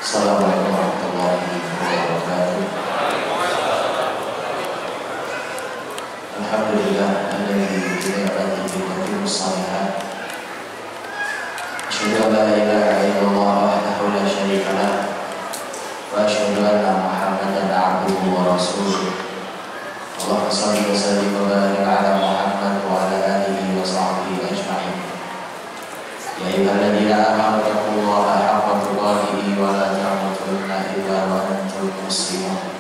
Assalamualaikum warahmatullahi wabarakatuh. Alhamdulillah alladzi bi ni'matihi tatimmu shalihat. Asyhadu an la ilaha illallah wahdahu la syarika lah wa asyhadu anna Muhammadan abduhu wa rasuluh. Allahumma shalli wa sallim wa barik ala Muhammad wa ala alihi wa sahbihi ajma'in. Ya ayyuhalladzina amanu taqullaha haqqa tuqatih wa la tamutunna illa wa antum muslimun.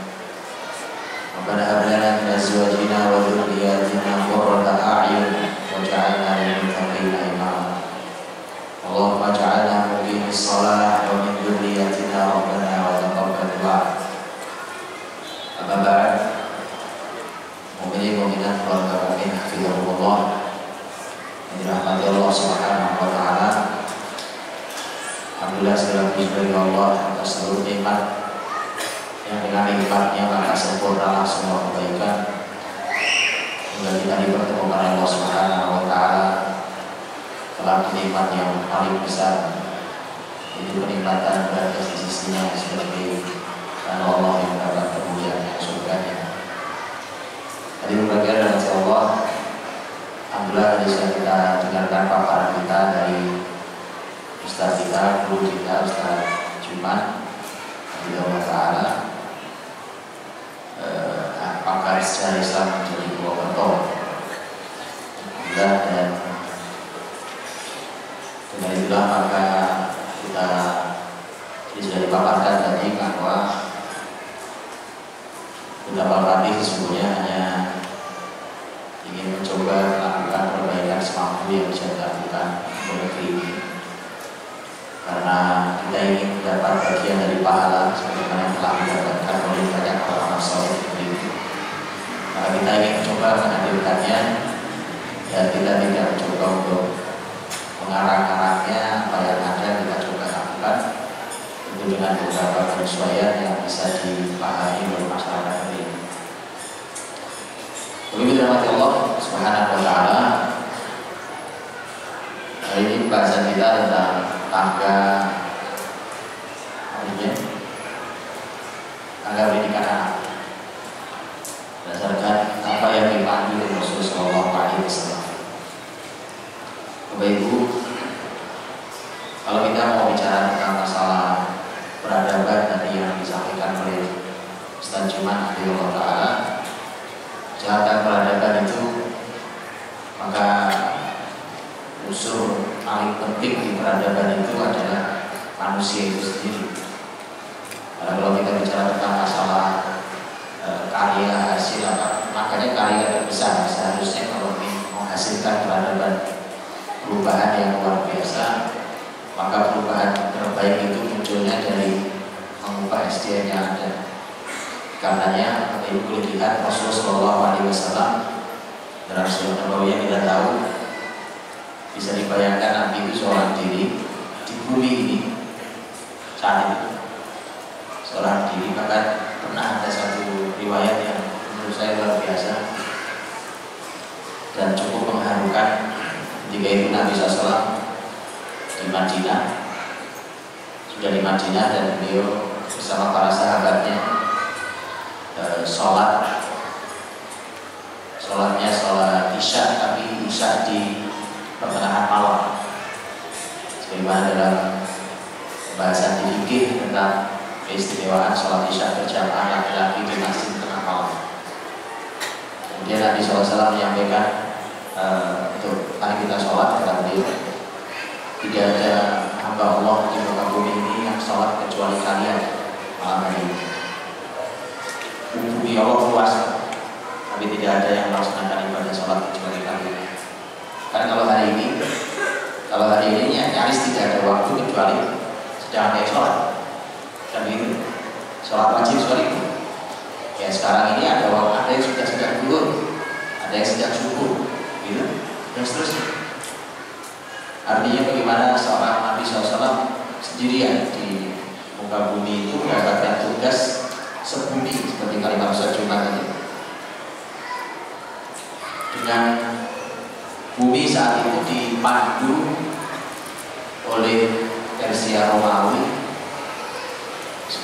Rabbana hab lana min azwajina wa dhurriyyatina qurrata a'yun waj'alna lil muttaqina imama. Allahumma ij'alna muqimis shalah wa min dhurriyyatina rabbana wa taqabbal du'a. Amma ba'd. Mu'minin mu'minat keluarga mukmin hafizahumullah yang dirahmati Allah Subhanahu wa taala. Alhamdulillah segala puji bagi Allah atas seluruh nikmat yang dengan nikmatnya maka sempurnalah semua kebaikan hingga kita dipertemukan Allah Subhanahu wa taala dalam nikmat yang paling besar, yaitu kenikmatan berada di sisinya sebagai Allah yang dapat kemuliaan surganya. Tadi berbagai dan Allah, alhamdulillah bisa kita dengarkan paparan kita dari Ustaz kita, guru kita, Ustaz Jumat Abdullah Ta'ala, pakar sejarah Islam menjadi Purwokerto. Alhamdulillah, dan dengan itulah maka kita sudah dipaparkan tadi bahwa beberapa pelatih sesungguhnya hanya ingin mencoba melakukan perbaikan semampu yang bisa dilakukan untuk negeri ini, karena kita ingin mendapat bagian dari pahala sebagaimana yang telah didapatkan oleh banyak orang soleh negeri ini. Maka kita ingin mencoba menghadirkannya, dan kita tidak mencoba untuk mengarang-arangnya. Apa yang ada kita coba lakukan itu dengan beberapa penyesuaian yang bisa dipahami oleh masyarakat ini. Begitu dirahmati Allah Subhanahu wa taala. Hari ini pembahasan kita tentang tangga pendidikan anak berdasarkan apa yang dipandu oleh Rasulullah Shallallahu Alaihi Wasallam. Bapak Ibu, kalau kita mau bicara tentang masalah peradaban tadi yang disampaikan oleh Ustaz Jumat Abdullah Ta'ala, kejahatan peradaban itu, maka unsur paling penting di peradaban itu adalah manusia itu sendiri. Karena kalau kita bicara tentang masalah karya hasil apa, makanya karya terbesar seharusnya kalau ingin menghasilkan peradaban perubahan yang luar biasa, maka perubahan terbaik itu munculnya dari mengubah SDM yang ada. Karenanya Bapak Ibu boleh lihat Rasulullah Shallallahu Alaihi Wasallam dalam Sirah Nabawiyah kita tahu, bisa dibayangkan Nabi itu seorang diri di bumi ini saat itu seorang diri. Bahkan pernah ada satu riwayat yang menurut saya luar biasa dan cukup mengharukan. Ketika itu Nabi SAW di Madinah, sudah di Madinah, dan beliau bersama para sahabatnya sholatnya sholat isya, tapi isya di pertengahan malam, sebagaimana dalam pembahasan di fikih tentang keistimewaan sholat isya berjamaah laki-laki di masjid tengah malam. Kemudian Nabi SAW menyampaikan, untuk mari kita sholat, kata beliau, tidak ada hamba Allah di muka bumi ini yang sholat kecuali kalian malam hari ini. Bumi Allah luas, tapi tidak ada yang melaksanakan ibadah sholat kecuali kalian. Karena kalau hari ini nyaris tidak ada waktu kecuali sedang ada sholat. Dan itu sholat wajib seperti itu. Ya sekarang ini ada yang sudah sedang duhur, ada yang sedang subuh, gitu, dan seterusnya. Artinya bagaimana seorang Nabi SAW sendirian di muka bumi itu mendapatkan tugas sebumi, seperti kalimat Ustaz Jumat tadi. Dengan bumi saat itu dipandu oleh Persia Romawi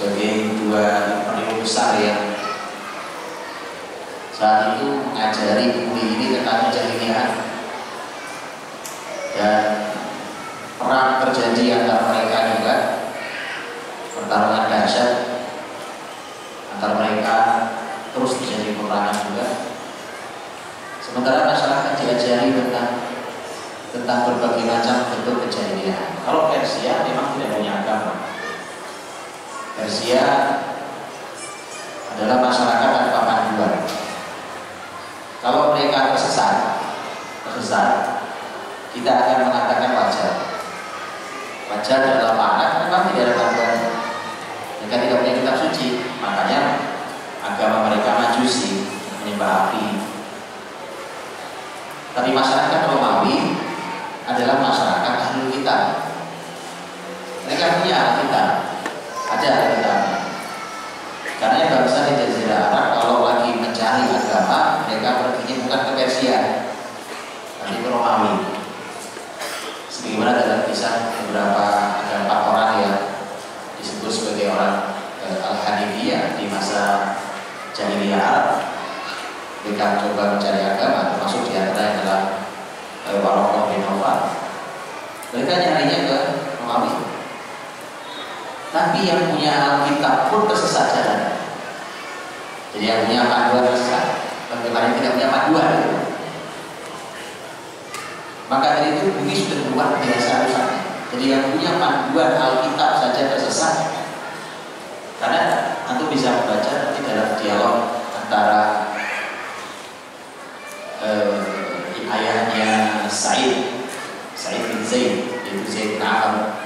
sebagai dua imperium besar yang saat itu mengajari bumi ini tentang kejahilian, dan perang terjadi antara mereka juga, pertarungan dahsyat antara mereka, terus terjadi peperangan juga. Sementara masyarakat diajari tentang berbagai macam bentuk kejahilian. Kalau Persia memang tidak punya agama. Persia adalah masyarakat tanpa panduan. Kalau mereka tersesat, kita akan mengatakan wajar. Wajar dalam makna memang tidak ada panduan. Mereka tidak punya kitab suci, makanya agama mereka Majusi, menyembah api. Tapi masyarakat Romawi adalah masyarakat ahli kitab. Mereka punya Alkitab, ada Alkitab. Karena bangsa di Jazirah Arab kalau lagi mencari agama, mereka perginya bukan ke Persia, tapi ke Romawi. Sebagaimana dalam kisah beberapa, ada 4 orang yang disebut sebagai orang Al-Hanifiyah di masa Jahiliyah Arab. Mereka mencoba mencari agama, termasuk di antara yang adalah Waraqah bin Nawfal. Mereka nyarinya ke Romawi. Tapi yang punya Alkitab pun tersesat jalan. Jadi yang punya panduan tersesat. Bagaimana yang tidak punya panduan? Maka dari itu bumi sudah luar biasa rusaknya. Jadi yang punya panduan Alkitab saja tersesat. Karena antum bisa membaca nanti dalam dialog antara ayahnya Sa'id bin Zaid, yaitu Zaid bin Amr.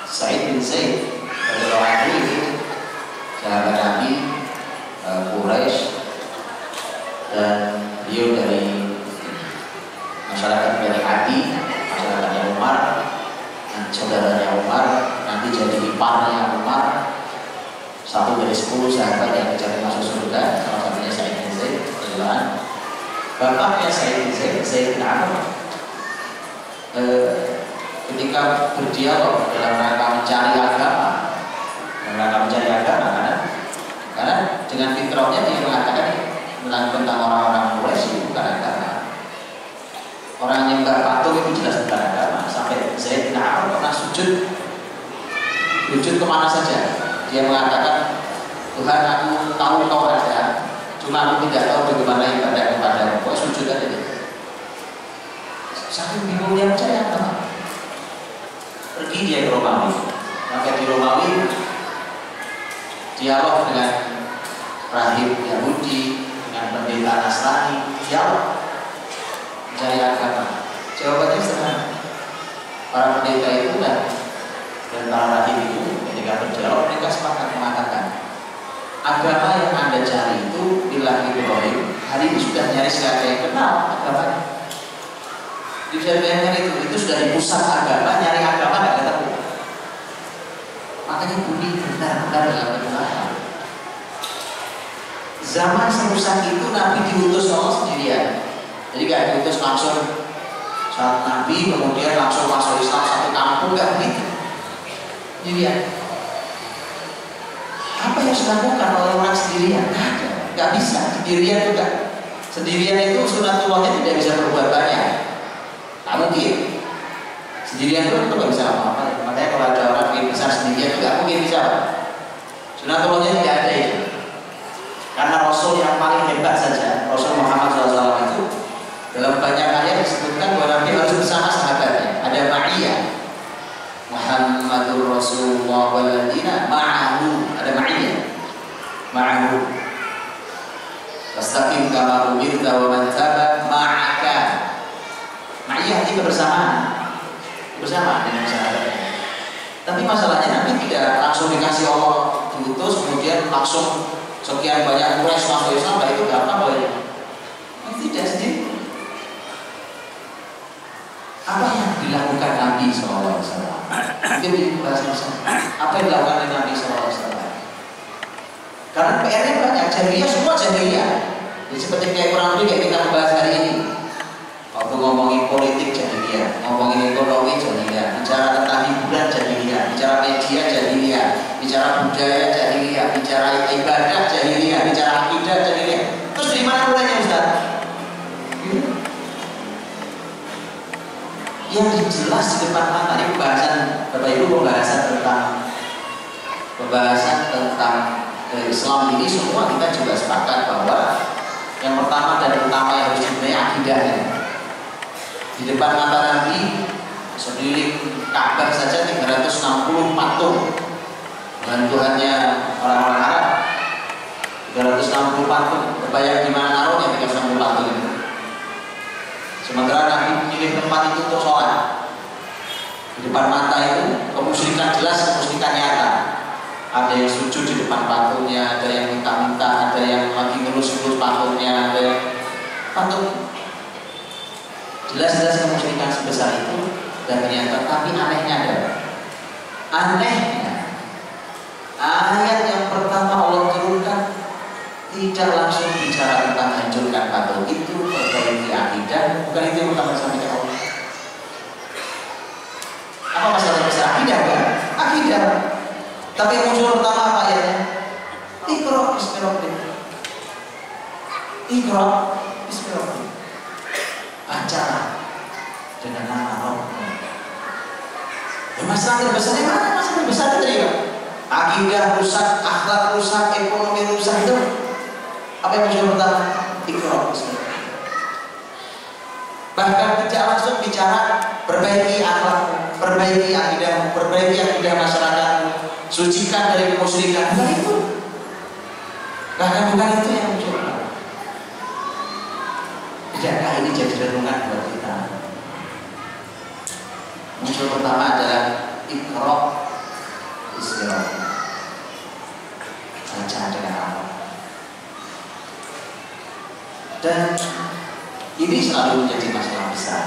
Sa'id bin Zaid adalah itu sahabat Nabi, Quraisy, dan beliau dari masyarakat Bani Adi, masyarakatnya Umar, dan saudaranya Umar, nanti jadi iparnya Umar. 1 dari 10 sahabat yang dicari masuk surga, salah satunya Sa'id bin Zaid adalah bapaknya Sa'id bin Zaid, Zaid bin Amr. Ketika berdialog dalam rangka mencari agama, karena dengan fitrahnya dia mengatakan tentang orang-orang Quraisy itu bukan agama. Orang yang nyembah patung itu jelas bukan agama. Sampai Zaid bin Amr pernah sujud kemana saja. Dia mengatakan, Tuhan, aku tahu kau ada, cuma aku tidak tahu bagaimana ibadah kepadamu. Kok sujud aja dia. Saking bingungnya mencari agama. Pergi dia ke Romawi. Maka di Romawi dialog dengan rahib Yahudi, dengan pendeta Nasrani, dialog mencari agama. Jawabannya sederhana. Para pendeta itu dan para rahib itu ketika berdialog mereka sepakat mengatakan, agama yang Anda cari itu bilang Ibrahim hari ini sudah nyaris gak ada yang kenal agamanya. Bisa bayangkan itu sudah di pusat agama, nyari agama gak ketemu. Makanya bumi benar-benar dalam kegelapan. Zaman serusak itu Nabi diutus Allah sendirian. Jadi gak diutus langsung saat Nabi kemudian langsung masuk Islam satu kampung, gak begitu. Sendirian. Apa yang harus dilakukan oleh orang sendirian? Gak bisa, sendirian juga. Sendirian itu sunatullahnya tidak bisa berbuat banyak. Tak mungkin. Sendirian itu nggak bisa apa-apa. Makanya kalau ada orang yang besar sendirian itu nggak mungkin bisa. Sunatullahnya tidak ada itu. Karena Rasul yang paling hebat saja, Rasul Muhammad SAW itu dalam banyak ayat disebutkan bahwa Nabi harus bersama sahabatnya. Ada ma'iyah, Muhammadur Rasulullah waladina ma'ahu. Ada ma'iyah, ma'ahu. Fastaqim kama umirta wa man taba ma'aka. Ma'iyah itu bersama dengan sahabatnya. Tapi masalahnya Nabi tidak langsung dikasih Allah diutus kemudian langsung sekian banyak Quraisy masuk Islam, itu gampang boleh. Tidak sendiri. Apa yang dilakukan Nabi SAW? Mungkin dibahas bersama. Apa yang dilakukan oleh Nabi SAW? Karena PR-nya banyak, jahiliyah semua jahiliyah. Jadi seperti kayak kurang lebih kayak kita membahas hari ini. Waktu ngomongin politik jahiliyah, ngomongin ekonomi jahiliyah, bicara tentang hiburan jahiliyah, bicara media jahiliyah, bicara budaya jahiliyah, bicara ibadah jahiliyah, bicara akidah jahiliyah. Terus dari mana mulainya Ustaz? Yang jelas di depan mata. Ini pembahasan Bapak Ibu, pembahasan tentang Islam ini semua kita juga sepakat bahwa yang pertama dan utama yang harus dibenahi akidahnya. Di depan mata Nabi sekeliling Ka'bah saja 360 patung dengan Tuhannya orang-orang Arab. 360 patung. Terbayang di mana naruhnya 360 patung itu. Sementara Nabi memilih tempat itu untuk sholat. Di depan mata itu kemusyrikan jelas, kemusyrikan nyata. Ada yang sujud di depan patungnya, ada yang minta-minta, ada yang lagi ngelus-ngelus patungnya, ada yang patung. Jelas-jelas kemusyrikan sebesar itu. Dan ternyata, tapi anehnya ada. Anehnya, ayat yang pertama Allah turunkan tidak langsung bicara tentang hancurkan patung itu, perbaiki akidah. Bukan itu yang pertama disampaikan Allah. Apa masalah besar akidah kan? Akidah. Tapi muncul pertama apa ayatnya? Iqra bismi rabbik. Iqra bismi rabbik. Bacalah dengan nama Rabbmu. Ya, masalah terbesarnya mana? Masalah terbesar tadi kan? Akidah rusak, akhlak rusak, ekonomi rusak itu. Apa yang muncul pertama? Iqra bismi rabbik. Bahkan tidak langsung bicara perbaiki akhlak, perbaiki akidah, perbaiki akidah masyarakat, sucikan dari kemusyrikan. Bukan itu. Bahkan bukan itu yang muncul. Tidakkah ini jadi renungan buat kita? Muncul pertama adalah Iqra bismi rabbik. Baca dengan Allah. Dan ini selalu menjadi masalah besar.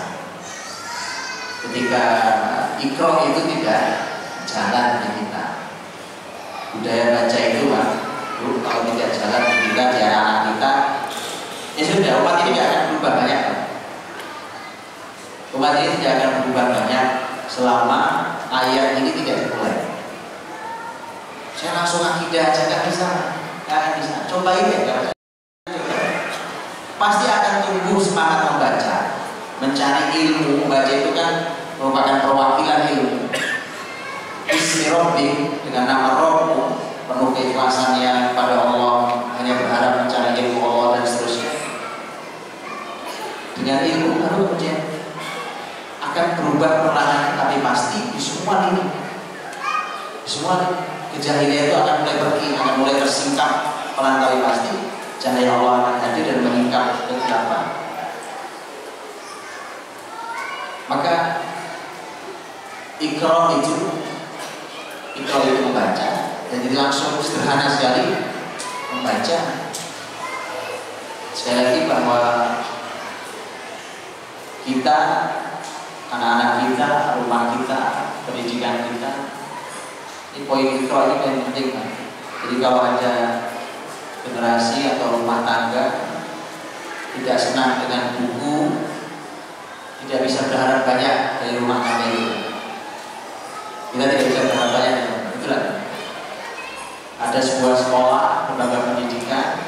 Ketika Iqra itu tidak jalan di kita. Budaya baca itu Pak, kalau tidak jalan di kita, di anak kita, ya sudah, umat ini tidak akan berubah banyak. Umat ini tidak akan berubah banyak selama ayat ini tidak dimulai. Saya langsung akidah aja nggak bisa, nggak akan bisa. Cobain ya, pasti akan tumbuh semangat membaca, mencari ilmu. Membaca itu kan merupakan perwakilan ilmu. Bismi rabbik, dengan nama Rabbmu, penuh keikhlasannya pada Allah, hanya berharap mencari ilmu Allah dan seterusnya. Dengan ilmu baru kemudian akan berubah perlahan, tapi pasti di semua ini, kejahilian itu akan mulai pergi, akan mulai tersingkap pelan tapi pasti. Cahaya Allah akan hadir dan meningkat kegelapan. Maka Iqra itu membaca. Jadi langsung sederhana sekali membaca. Sekali lagi bahwa kita, anak-anak kita, rumah kita, pendidikan kita, ini poin Iqra ini paling penting. Jadi kalau ada generasi atau rumah tangga tidak senang dengan buku, tidak bisa berharap banyak dari rumah tangga itu. Kita tidak bisa berharap banyak. Itulah. Ada sebuah sekolah, lembaga pendidikan,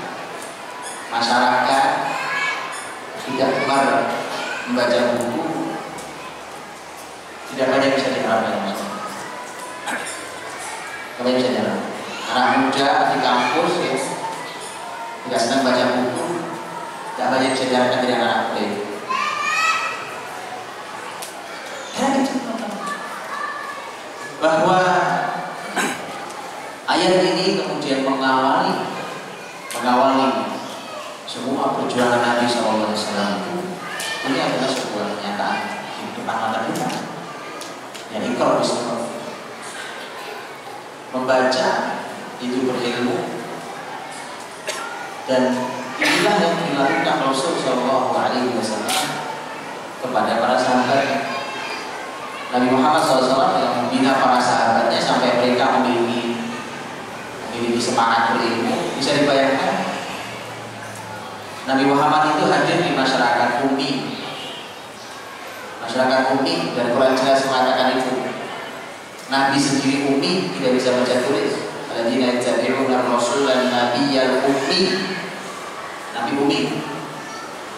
masyarakat tidak gemar membaca buku, tidak banyak bisa diharapkan. Tidak bisa diharapkan. Anak muda di kampus ya, tidak senang baca buku, tidak banyak bisa diharapkan dari anak muda. Bahwa ayat ini kemudian mengawali semua perjuangan Nabi SAW itu. Ini adalah sebuah kenyataan di depan mata kita. Yang Iqra bismi rabbik. Membaca itu berilmu, dan inilah yang dilakukan Rasul SAW kepada para sahabat. Nabi Muhammad SAW yang membina para sahabatnya sampai mereka memiliki semangat berilmu. Bisa dibayangkan Nabi Muhammad itu hadir di masyarakat ummi. Masyarakat ummi, dan Quran jelas mengatakan itu. Nabi sendiri ummi, tidak bisa baca tulis. Alladzina yattabi'una ar-rasulan nabiyyal ummi. Nabi ummi.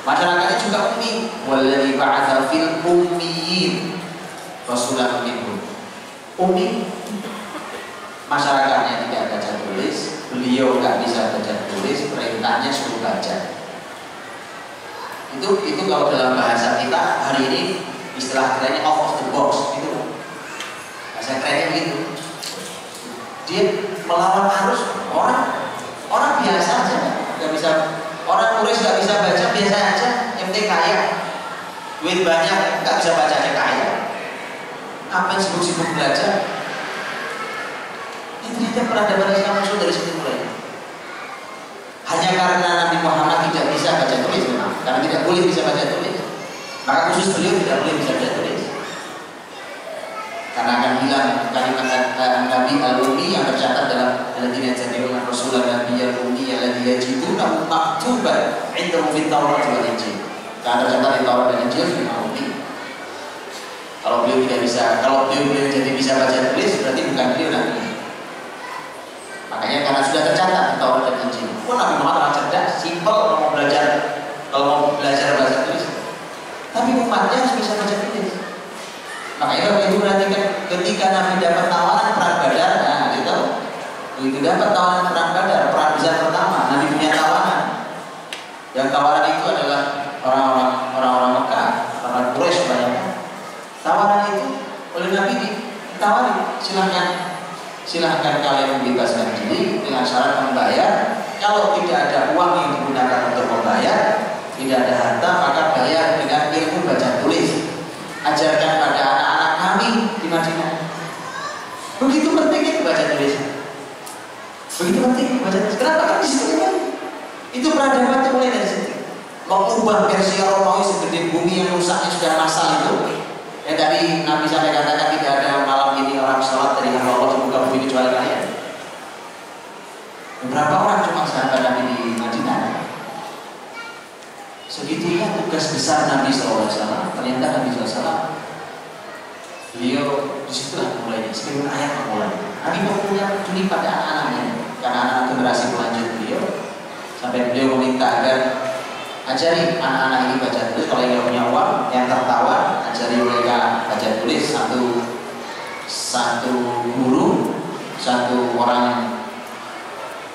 Masyarakatnya juga ummi. Walladzi ba'atsa fil ummiyin rasulan minhum. Ummi. Masyarakatnya tidak baca tulis, beliau nggak bisa baca tulis, perintahnya suruh baca. Itu kalau dalam bahasa kita hari ini istilah kerennya out of the box gitu. Bahasa kerennya gitu. Dia melawan arus orang biasa aja, nggak bisa, orang turis nggak bisa baca biasa aja, yang penting kaya, duit banyak, nggak bisa baca aja kaya. Apa yang sibuk-sibuk belajar? Ternyata peradaban Islam muncul dari situ mulai. Hanya karena Nabi Muhammad tidak bisa baca tulis memang, karena tidak boleh bisa baca tulis, maka khusus beliau tidak boleh bisa baca tulis. Karena akan hilang kalimat Nabi al-Ummi yang tercatat dalam alladzina yattabi'una ar-rasulan nabiyyal ummi alladzi yajidunahu maktuban 'indahum fit Taurat wal Injil. Karena tercatat di Taurat dan Injil memang ummi. Kalau beliau tidak bisa, kalau beliau jadi bisa baca tulis, berarti bukan beliau Nabi. Makanya karena sudah tercatat di Taurat dan Injil. Nabi Muhammad orang cerdas, simpel kalau mau belajar bahasa tulis. Tapi umatnya harus bisa baca tulis. Makanya itu perhatikan ketika Nabi dapat tawaran perang Badar, nah gitu. Begitu dapat tawaran perang Badar, perang besar pertama, Nabi punya tawaran. Yang tawaran itu adalah orang-orang Mekah, orang Quraisy banyak. Tawaran itu oleh Nabi ditawari, silahkan kalian membebaskan diri dengan syarat membayar. Kalau tidak ada uang yang digunakan untuk membayar, tidak ada harta, maka bayar dengan ilmu baca tulis. Ajarkan pada anak-anak kami di Madinah. Begitu pentingnya baca tulis. Begitu penting baca tulis. Kenapa? Kan di situ kan itu peradaban mulai dari situ. Mengubah Persia Romawi segede bumi yang rusaknya sudah massal itu. Ya tadi Nabi sampai katakan tidak ada malam ini orang sholat dari hamba Allah semoga bumi kecuali kalian. Beberapa orang cuma sahabat Nabi di Madinah. Segitunya tugas besar Nabi SAW. Ternyata Nabi SAW beliau disitulah mulai sebelum ayat mulai. Nabi punya peduli pada anak-anaknya karena anak generasi pelanjut beliau. Sampai beliau meminta agar ajari anak-anak ini baca tulis. Kalau yang punya uang, yang tertawan, ajari mereka baca tulis. Satu guru, satu orang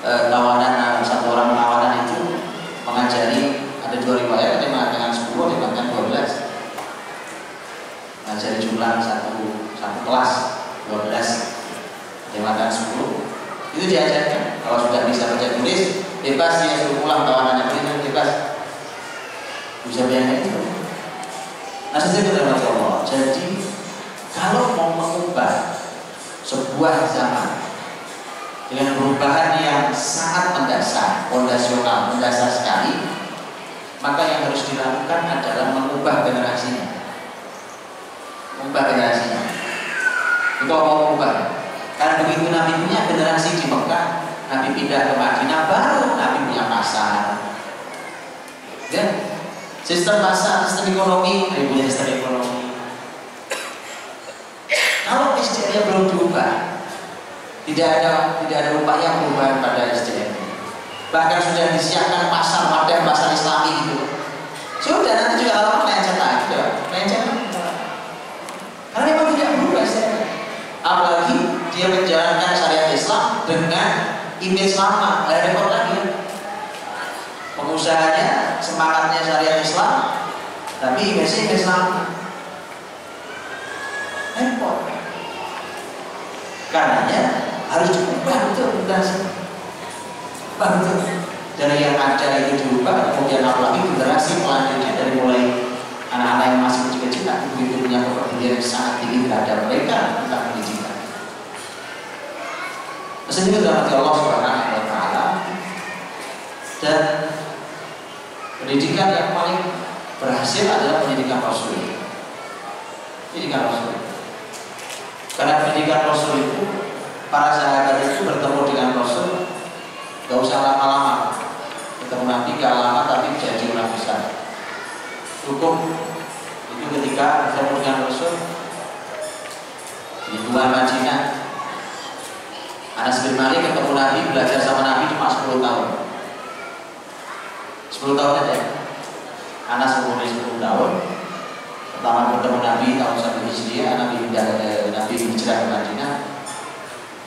tawanan, satu orang tawanan itu mengajari. Ada 2 riwayat, ada yang mengatakan 10, ada yang mengatakan 12. Mengajari jumlah satu kelas 12, ada yang mengatakan 10. Itu diajarkan. Kalau sudah bisa baca tulis, bebas dia suruh pulang tawanannya bebas. Bisa bayangkan itu. Nah, sesuai dengan Allah. Jadi kalau mau mengubah sebuah zaman dengan perubahan yang sangat mendasar, fondasional, mendasar sekali, maka yang harus dilakukan adalah mengubah generasinya. Mengubah generasinya. Itu mau mengubah. Karena begitu Nabi punya generasi di Mekah, Nabi pindah ke Madinah, baru Nabi punya pasar. Ya, sistem pasar, sistem ekonomi, Nabi punya sistem ekonomi. Kalau SDM belum diubah, tidak ada upaya perubahan pada SDM. Bahkan sudah disiapkan pasar wadah pasar Islami gitu. Sudah nanti juga lama melencet lagi, melencet. Karena memang tidak berubah SDM. Apalagi dia menjalankan syariat Islam dengan image lama, repot lagi. Pengusahanya semangatnya syariat Islam, tapi image lama. Repot. Karenanya harus diubah betul generasi. Betul. Dari yang ada itu diubah, kemudian apalagi generasi selanjutnya dari mulai anak-anak yang masih kecil-kecil, begitu punya kepedulian yang sangat tinggi terhadap mereka tentang pendidikan. Maksudnya dalam Allah Subhanahu wa Ta'ala, dan pendidikan yang paling berhasil adalah pendidikan Rasul. Pendidikan Rasul. Karena pendidikan Rasul itu, para sahabat itu bertemu dengan Rasul, gak usah lama-lama. Ketemu Nabi gak lama tapi jadi orang besar. Cukup itu ketika bertemu dengan Rasul, lingkungan Madinah. Anas bin Malik ketemu Nabi, belajar sama Nabi cuma 10 tahun. 10 tahun aja. Anas umurnya 10 tahun. Pertama bertemu Nabi tahun 1 Hijriah, Nabi hijrah ke Madinah.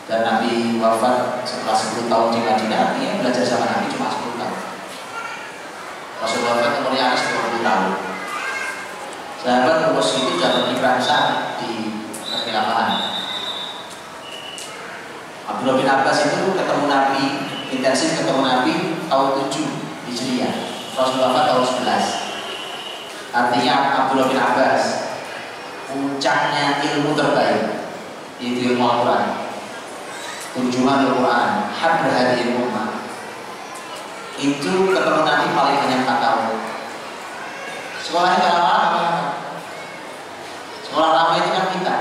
Dan Nabi wafat setelah 10 tahun di Madinah. Dia belajar sama Nabi cuma 10 tahun. Rasulullah wafat umurnya Anas 20 tahun. Sahabat umur itu sudah berkiprah besar di kekhilafahan. Abdullah bin Abbas itu ketemu Nabi, intensif ketemu Nabi tahun 7 Hijriah. Rasulullah wafat tahun 11. Artinya Abdullah bin Abbas puncaknya ilmu terbaik, yaitu ilmu Al-Quran. Turjuman Al-Quran, habr hadhihi ummah. Itu ketemu Nabi paling hanya 4 tahun. Sekolahnya gak lama-lama. Sekolah lama itu kan kita.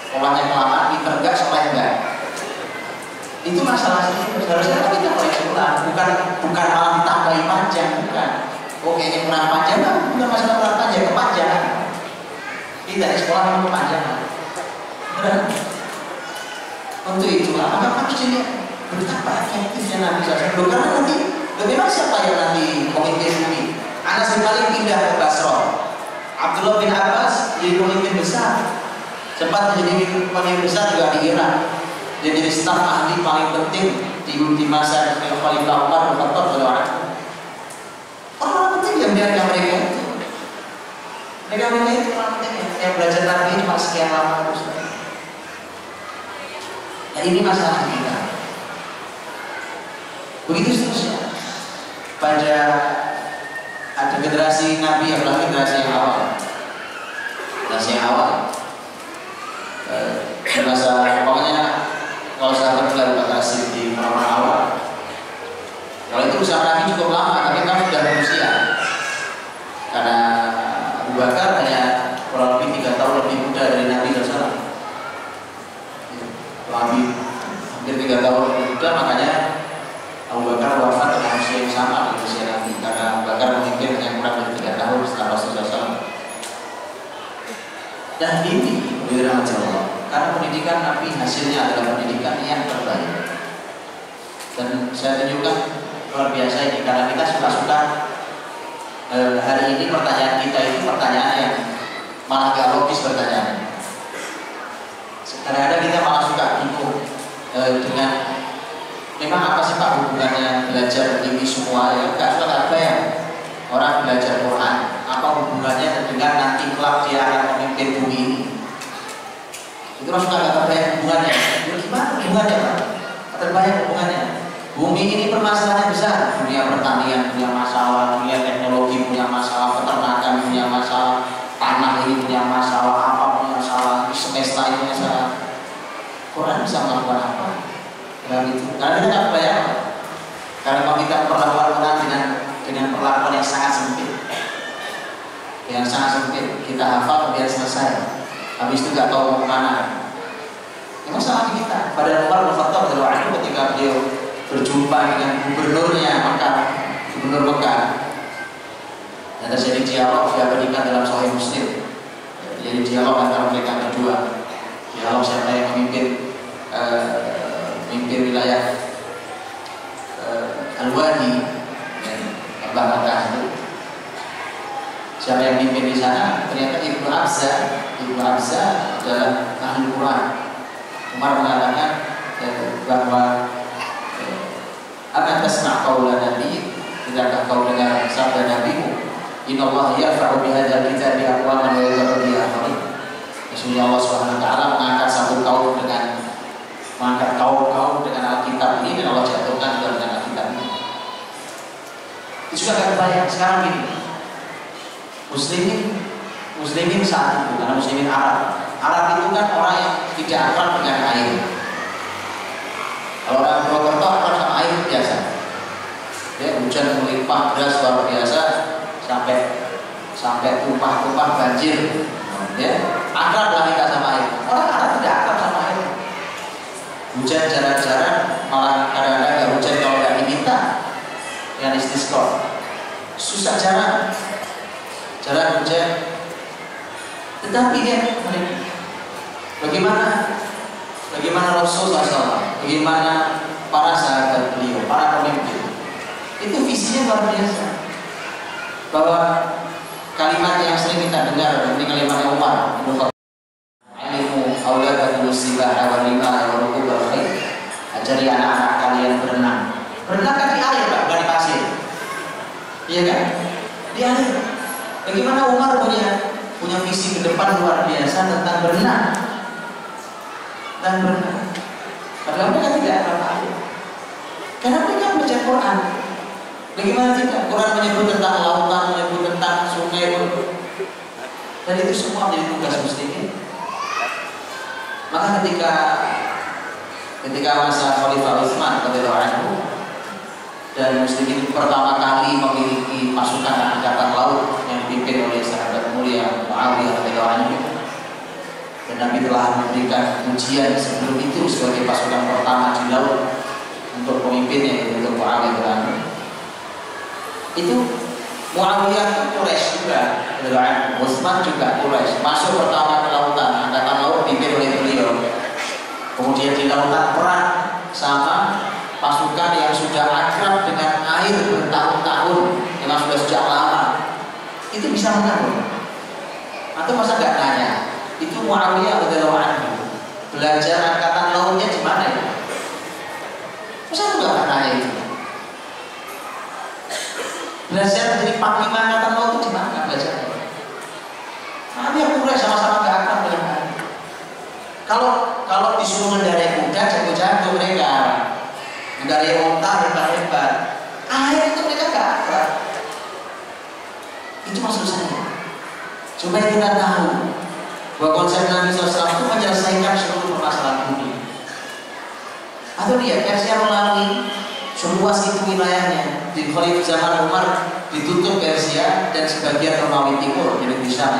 Sekolahnya kelamaan, pinter enggak, sekolah enggak. Itu masalah sih. Seharusnya kan kita mulai sekolah, bukan malah ditambahi panjang, bukan. Oh kayaknya kurang panjang, bukan masalah kurang panjang, kepanjangan. Kita di sekolah memang kepanjangan. Untuk itu, apakah manusia betapa efektifnya Nabi SAW? Karena nanti, bagaimana siapa yang nanti pemimpin bumi? Anas bin Malik pindah ke Basra. Abdullah bin Abbas jadi pemimpin besar. Sempat menjadi pemimpin besar juga di Irak. Dia jadi staf ahli paling penting di masa Khalifah Umar bin Khattab radhiyallahu. Orang penting yang biarkan mereka itu. Mereka itu orang penting yang belajar Nabi cuma sekian lama terus. Nah, ini masalah kita. Begitu seterusnya. Pada ada generasi Nabi yang adalah generasi yang awal. Generasi yang awal. Masa pokoknya kalau sahabat bilang bakal di orang awal. Kalau itu usaha Nabi cukup lama, tapi kan sudah berusia. Karena Abu Bakar hanya kurang lebih 3 tahun lebih muda dari Nabi SAW. Nabi hampir 3 tahun lebih muda, makanya Abu Bakar wafat dengan usia yang sama dengan usia Nabi. Karena Abu Bakar memimpin hanya kurang dari 3 tahun setelah Rasulullah SAW. Dan ini berhati Allah. Karena pendidikan Nabi hasilnya adalah pendidikan yang terbaik. Dan saya tunjukkan luar biasa ini karena kita suka-suka hari ini pertanyaan kita itu pertanyaan yang malah gak logis pertanyaan. Kadang-kadang kita malah suka bingung dengan memang apa sih Pak hubungannya belajar ini semua ya? Gak suka apa ya orang belajar Quran apa hubungannya dengan nanti kelak dia akan memimpin bumi ini? Itu langsung agak terbayang hubungannya. Gimana hubungannya Pak? Terbayang hubungannya. Bumi ini permasalahannya besar. Dunia pertanian punya masalah, dunia teknologi punya masalah, peternakan punya masalah, tanah ini punya masalah, apa punya masalah, semesta ini punya masalah. Quran bisa melakukan apa? Dengan itu. Karena kita tak bayang. Karena kalau kita perlakuan Quran dengan perlakuan yang sangat sempit, yang sangat sempit, kita hafal kemudian selesai. Habis itu nggak tahu mau kemana. Ini masalah kita. Pada Umar bin Khattab ketika beliau berjumpa dengan gubernurnya gubernur Mekah, dan terjadi dialog diabadikan dalam Sahih Muslim. Jadi dialog antara mereka berdua. Dialog siapa yang memimpin wilayah Al-Wadi Mbah Mekah itu. Siapa yang memimpin di sana? Ternyata Ibnu Abza adalah ahli Quran. Umar mengatakan bahwa anak tasma' qawla Nabi, tidakkah kau dengar sabda Nabimu? Innallaha yarfa'u bihadzal kitabi aqwaman wa yadh'u bihi akharin. Sesungguhnya Allah Subhanahu wa taala mengangkat satu kaum dengan Alkitab ini, dan Allah jatuhkan juga dengan Alkitab ini. Itu sudah akan terbayang sekarang gini. Muslimin saat itu, karena muslimin Arab itu kan orang yang tidak akrab dengan air. Kalau orang Purwokerto akrab sama air biasa. Ya, hujan melimpah deras luar biasa sampai tumpah-tumpah banjir. Ya, akrab lah kita sama air. Orang Arab tidak akrab sama air. Hujan jarang-jarang, malah kadang-kadang nggak hujan kalau nggak diminta. Yang istisqa. Susah jarang hujan. Tetapi dia Bagaimana Rasulullah SAW, bagaimana para sahabat beliau, para pemimpin. Itu visinya luar biasa. Bahwa kalimat yang sering kita dengar, ini kalimatnya Umar bin Khattab, "Alimu auladakum sibaha wa rima wa rukubal khair." Ajari anak-anak kalian berenang. Berenang kan di air, Pak, bukan di pasir. Iya kan? Di air. Bagaimana Umar punya visi ke depan luar biasa tentang berenang. Dan berenang. Padahal mereka tidak apa-apa. Karena mereka baca Quran. Bagaimana tidak? Quran menyebut tentang lautan, menyebut tentang sungai, dan itu semua menjadi tugas muslimin. Maka ketika masa Khalifah Utsman radhiyallahu anhu dan muslimin pertama kali memiliki pasukan angkatan laut yang dipimpin oleh sahabat mulia Muawiyah radhiyallahu anhu, dan Nabi telah memberikan ujian sebelum itu sebagai pasukan pertama di laut untuk pemimpinnya, yaitu untuk Muawiyah radhiyallahu anhu. Itu Muawiyah Quraisy juga, Utsman juga Quraisy. Masuk pertama ke lautan, angkatan laut dipimpin oleh beliau. Kemudian di lautan perang sama pasukan yang sudah akrab dengan air bertahun-tahun, memang sudah sejak lama. Itu bisa menang. Atau masa nggak nanya? Itu Muawiyah radhiyallahu anhu belajar angkatan lautnya di mana ya? Masa nggak nanya itu? Belajar dari panglima angkatan laut itu di mana belajarnya? Kami yang mulai sama-sama gak akrab dengan air. Kalau disuruh mengendarai kuda, jago-jago mereka, mengendarai onta hebat-hebat. Air itu mereka gak akrab. Itu maksud saya. Supaya kita tahu bahwa konsep Nabi SAW itu menyelesaikan seluruh permasalahan bumi. Atau lihat Persia melalui seluas itu wilayahnya. Di Khalifah zaman Umar ditutup Persia dan sebagian Romawi Timur di Syam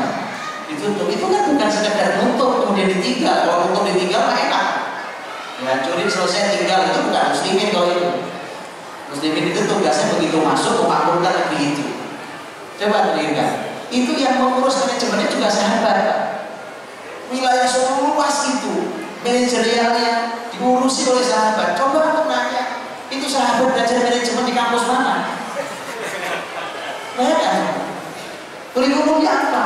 ditutup. Itu kan bukan sekedar nutup kemudian ditinggal. Kalau nutup ditinggal mah enak. Ya curi selesai tinggal, itu bukan muslimin. Kalau itu muslimin itu tugasnya begitu masuk memakmurkan negeri itu. Coba lihat, itu yang mengurus manajemennya juga sahabat, Pak. Wilayah seluas itu manajerialnya diurusi oleh sahabat. Coba aku nanya, itu sahabat belajar manajemen di kampus mana? Banyak kan? Kurikulumnya apa?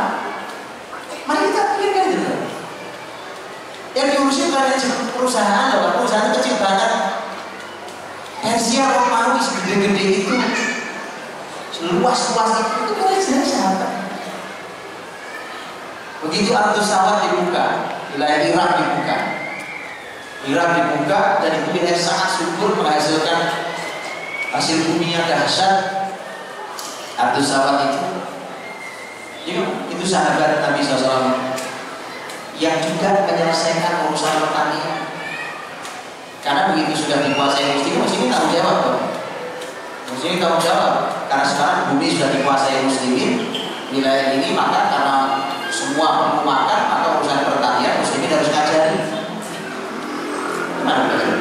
Mari kita pikirkan gitu. Yang diurusi bukan manajemen perusahaan, loh. Perusahaan itu kecil banget. Persia Romawi segede-gede itu, seluas-luas itu belajar sahabat. Begitu Ardus Sawat dibuka, wilayah Irak dibuka. Irak dibuka dan itu wilayah sangat subur menghasilkan hasil bumi yang dahsyat. Ardus Sawat itu sahabat Nabi SAW yang juga menyelesaikan urusan pertanian. Karena begitu sudah dikuasai muslimin, muslimin tanggung jawab. Muslimin tanggung jawab. Karena sekarang bumi sudah dikuasai muslimin, wilayah ini, maka karena semua perlu makan, maka urusan pertanian muslimin harus ngajari. Gimana belajar?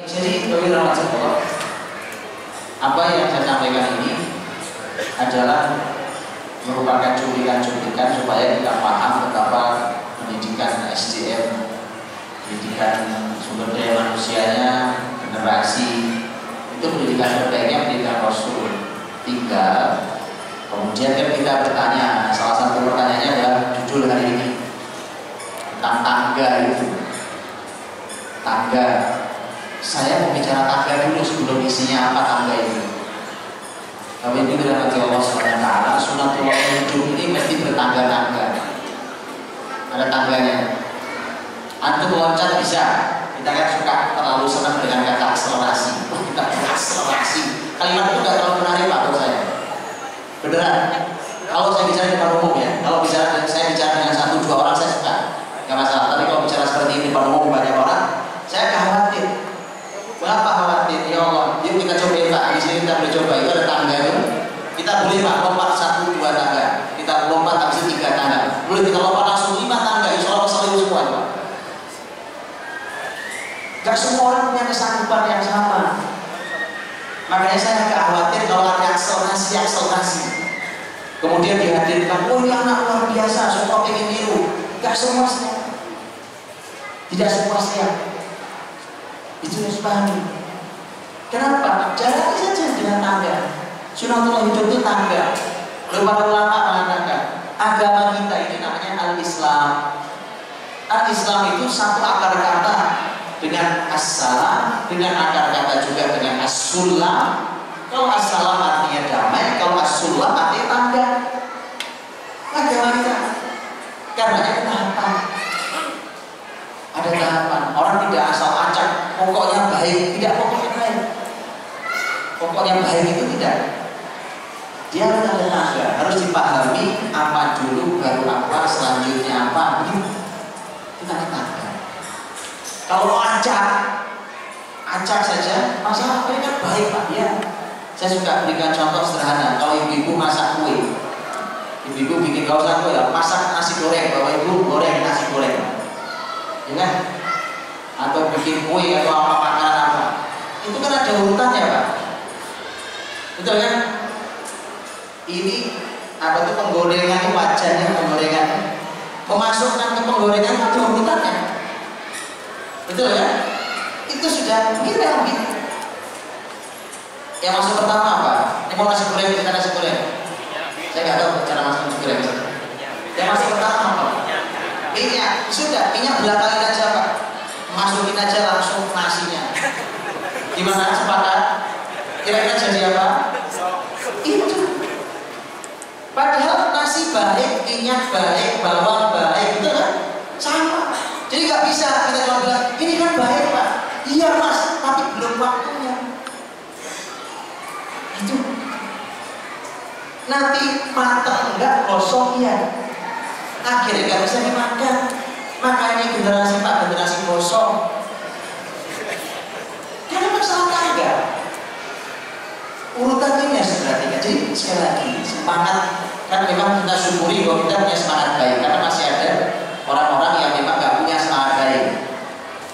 Jadi bagi rahmat apa yang saya sampaikan ini adalah merupakan cuplikan-cuplikan supaya kita paham betapa pendidikan SDM, pendidikan sumber daya manusianya, generasi itu pendidikan terbaiknya pendidikan Rasul. Tinggal kemudian kan kita bertanya, salah satu pertanyaannya adalah judul hari ini tentang tangga itu. Tangga. Saya mau bicara tangga dulu sebelum isinya apa tangga itu. Kalau ini berarti Allah SWT, sunatullah hidup ini mesti bertangga-tangga. Ada tangganya. Antum loncat bisa. Kita kan suka terlalu senang dengan kata akselerasi. Kita berakselerasi. Kalimat itu gak terlalu menarik Pak buat saya. Beneran. Kalau saya bicara di depan umum ya, kalau saya bicara dengan 1-2 orang saya suka, gak masalah. Tapi kalau bicara seperti ini di depan umum banyak orang, saya khawatir. Kenapa khawatir? Ya Allah, yuk kita coba Pak. Di sini kita boleh coba. Itu ada tangga itu. Kita boleh Pak lompat 1-2 tangga. Kita lompat habis 3 tangga. Boleh kita lompat langsung 5 tangga. Insya Allah selalu semua Pak. Gak semua orang punya kesanggupan yang sama. Makanya saya agak khawatir kalau ada akselerasi. Kemudian dihadirkan, oh ini anak luar biasa, suka pengen niru. Gak semua Tidak semua siap. Itu harus pahami. Kenapa? Jalani saja dengan tangga. Sunatullah hidup itu tangga. Lalu para ulama mengatakan agama kita ini namanya al-Islam. Al-Islam itu satu akar kata dengan as-salam, dengan akar kata juga dengan as-sulam. Kalau as-salam artinya damai, kalau as-sulam artinya tangga. Agama kita karena ada tahapan. Ada tahapan. Orang tidak asal acak pokoknya baik, tidak pokoknya baik. Pokoknya baik itu tidak. Dia harus ada tangga, harus dipahami apa dulu, baru apa, selanjutnya apa. Kita ada tangga. Kalau acak saja, masalah ini kan baik Pak. Ya, saya suka berikan contoh sederhana. Kalau ibu-ibu masak kue, ibu-ibu bikin kausan kue, masak nasi goreng, bapak ibu goreng nasi goreng, ya kan? Atau bikin kue atau apa makanan apa, itu kan ada urutannya Pak. Betul kan? Ini apa tuh penggorengan, wajannya penggorengan, memasukkan ke penggorengan itu ada urutannya. Betul ya? Itu sudah kira gitu. Yang masuk pertama apa? Ini mau nasi goreng, kita nasi goreng. Saya nggak tahu cara masuk nasi goreng. Yang masuk pertama apa? Minyak. Sudah, minyak belakangin aja Pak. Masukin aja langsung nasinya. Gimana? Sepakat? Kira-kira jadi apa? Itu. Padahal nasi baik, minyak baik, bawang baik, itu kan sama. Jadi nggak bisa kita cuma bilang ini kan baik Pak. Iya Mas, tapi belum waktunya. Itu. Nanti matang enggak, gosong ya. Akhirnya nggak bisa dimakan. Makanya generasi Pak, generasi gosong. Karena masalah tangga. Urutan ini harus diperhatikan. Jadi sekali lagi semangat, kan memang kita syukuri bahwa kita punya semangat baik karena masih ada orang-orang yang memang nggak punya semangat baik.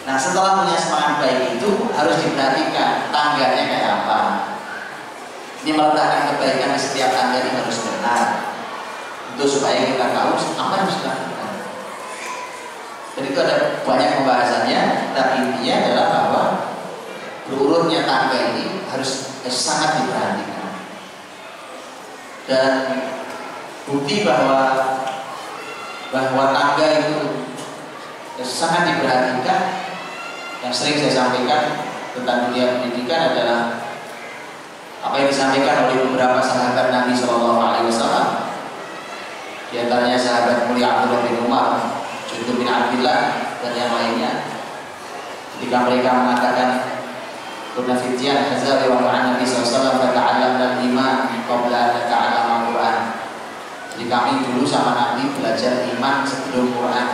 Nah setelah punya semangat baik itu harus diperhatikan tangganya kayak apa. Ini meletakkan kebaikan di setiap tangga ini harus benar. Untuk supaya kita tahu apa yang harus dilakukan. Jadi itu ada banyak pembahasannya, tapi intinya adalah bahwa berurutnya tangga ini harus sangat diperhatikan. Dan bukti bahwa tangga itu sangat diperhatikan yang sering saya sampaikan tentang dunia pendidikan adalah apa yang disampaikan oleh beberapa sahabat Nabi SAW. Di antaranya sahabat mulia Abdullah bin Umar, Jundub bin Abdillah dan yang lainnya. Ketika mereka mengatakan Kunna fityan hazari wa ma'an Nabi SAW fata'allamna al-iman qabla nata'allama al-Quran. Jadi kami dulu sama Nabi belajar iman sebelum Quran.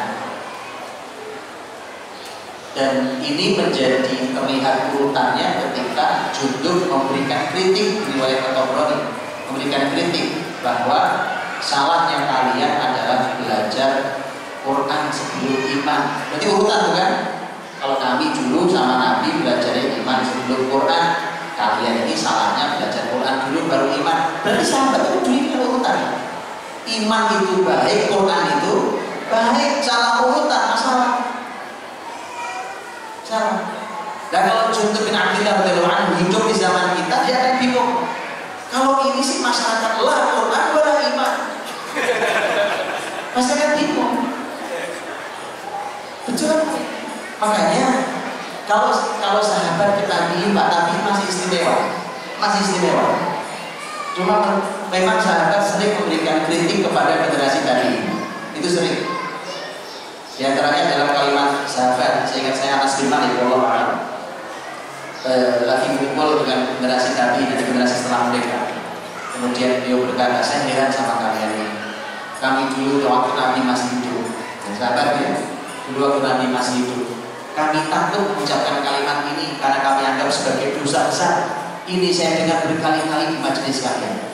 Dan ini menjadi terlihat urutannya ketika Jundub memberikan kritik di riwayat At-Tabrani, memberikan kritik bahwa salahnya kalian adalah belajar Quran sebelum iman. Berarti urutan bukan? Kalau kami dulu sama Nabi belajar iman sebelum Quran, kalian ini salahnya belajar Quran dulu baru iman. Berarti sahabat itu dulu urutan. Iman itu baik, Quran itu baik, salah urutan masalah. Salah. Dan kalau Jundub bin Abdillah radhiyallahu anhu hidup di zaman kita, dia akan bingung. Kalau ini sih masyarakat lah Quran wala iman. Masyarakat bingung. Betul. Makanya kalau sahabat kita ini Pak Nabi masih istimewa. Cuma memang sahabat sering memberikan kritik kepada generasi tadi. Itu sering. Di antaranya dalam kalimat sahabat, saya ingat saya Anas bin Malik lagi berkumpul dengan generasi Nabi dan generasi setelah mereka. Kemudian beliau berkata, saya heran sama kalian ini. Kami dulu waktu Nabi masih hidup, dan sahabatnya dulu waktu Nabi masih hidup, kami takut mengucapkan kalimat ini karena kami anggap sebagai dosa besar. Ini saya dengar berkali-kali di majelis kalian.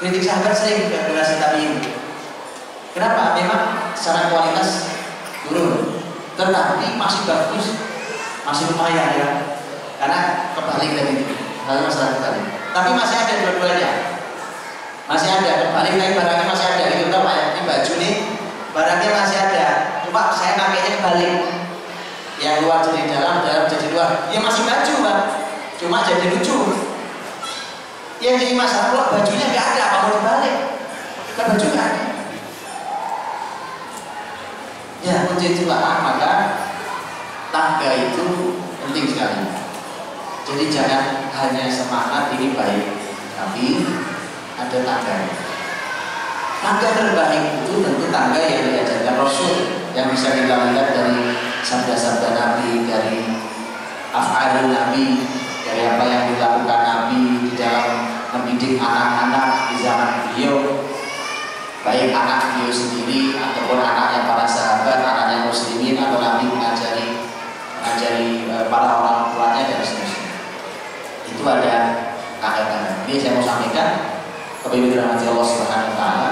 Kritik sahabat sering ke generasi Nabi ini. Kenapa? Memang secara kualitas turun, tetapi masih bagus, masih lumayan ya. Karena kebalik dari itu, hal masalah kebalik. Tapi masih ada dua-duanya. Masih ada kebalik, tapi barangnya masih ada. Itu tahu ya? Ini baju nih, barangnya masih ada. Pak, saya pakainya kebalik. Yang luar jadi dalam, dalam jadi luar. Ya masih baju, Pak. Cuma jadi lucu. Yang jadi masalah kalau bajunya nggak ada, apa mau dibalik? Kan baju nggak ada. Ya, kunci itulah. Maka tangga itu penting sekali. Jadi jangan hanya semangat ini baik, tapi ada tangga. Tangga terbaik itu tentu tangga yang diajarkan Rasul, yang bisa kita lihat dari sabda-sabda Nabi, dari af'alul Nabi, dari apa yang dilakukan Nabi di dalam mendidik anak-anak di zaman beliau, baik anak beliau sendiri ataupun anaknya para sahabat, anaknya muslimin, atau Nabi mengajari para orang tuanya dan seterusnya. Itu ada tangga-tangga. Ini saya mau sampaikan kepada ibu dirahmati Allah Subhanahu Wa Taala.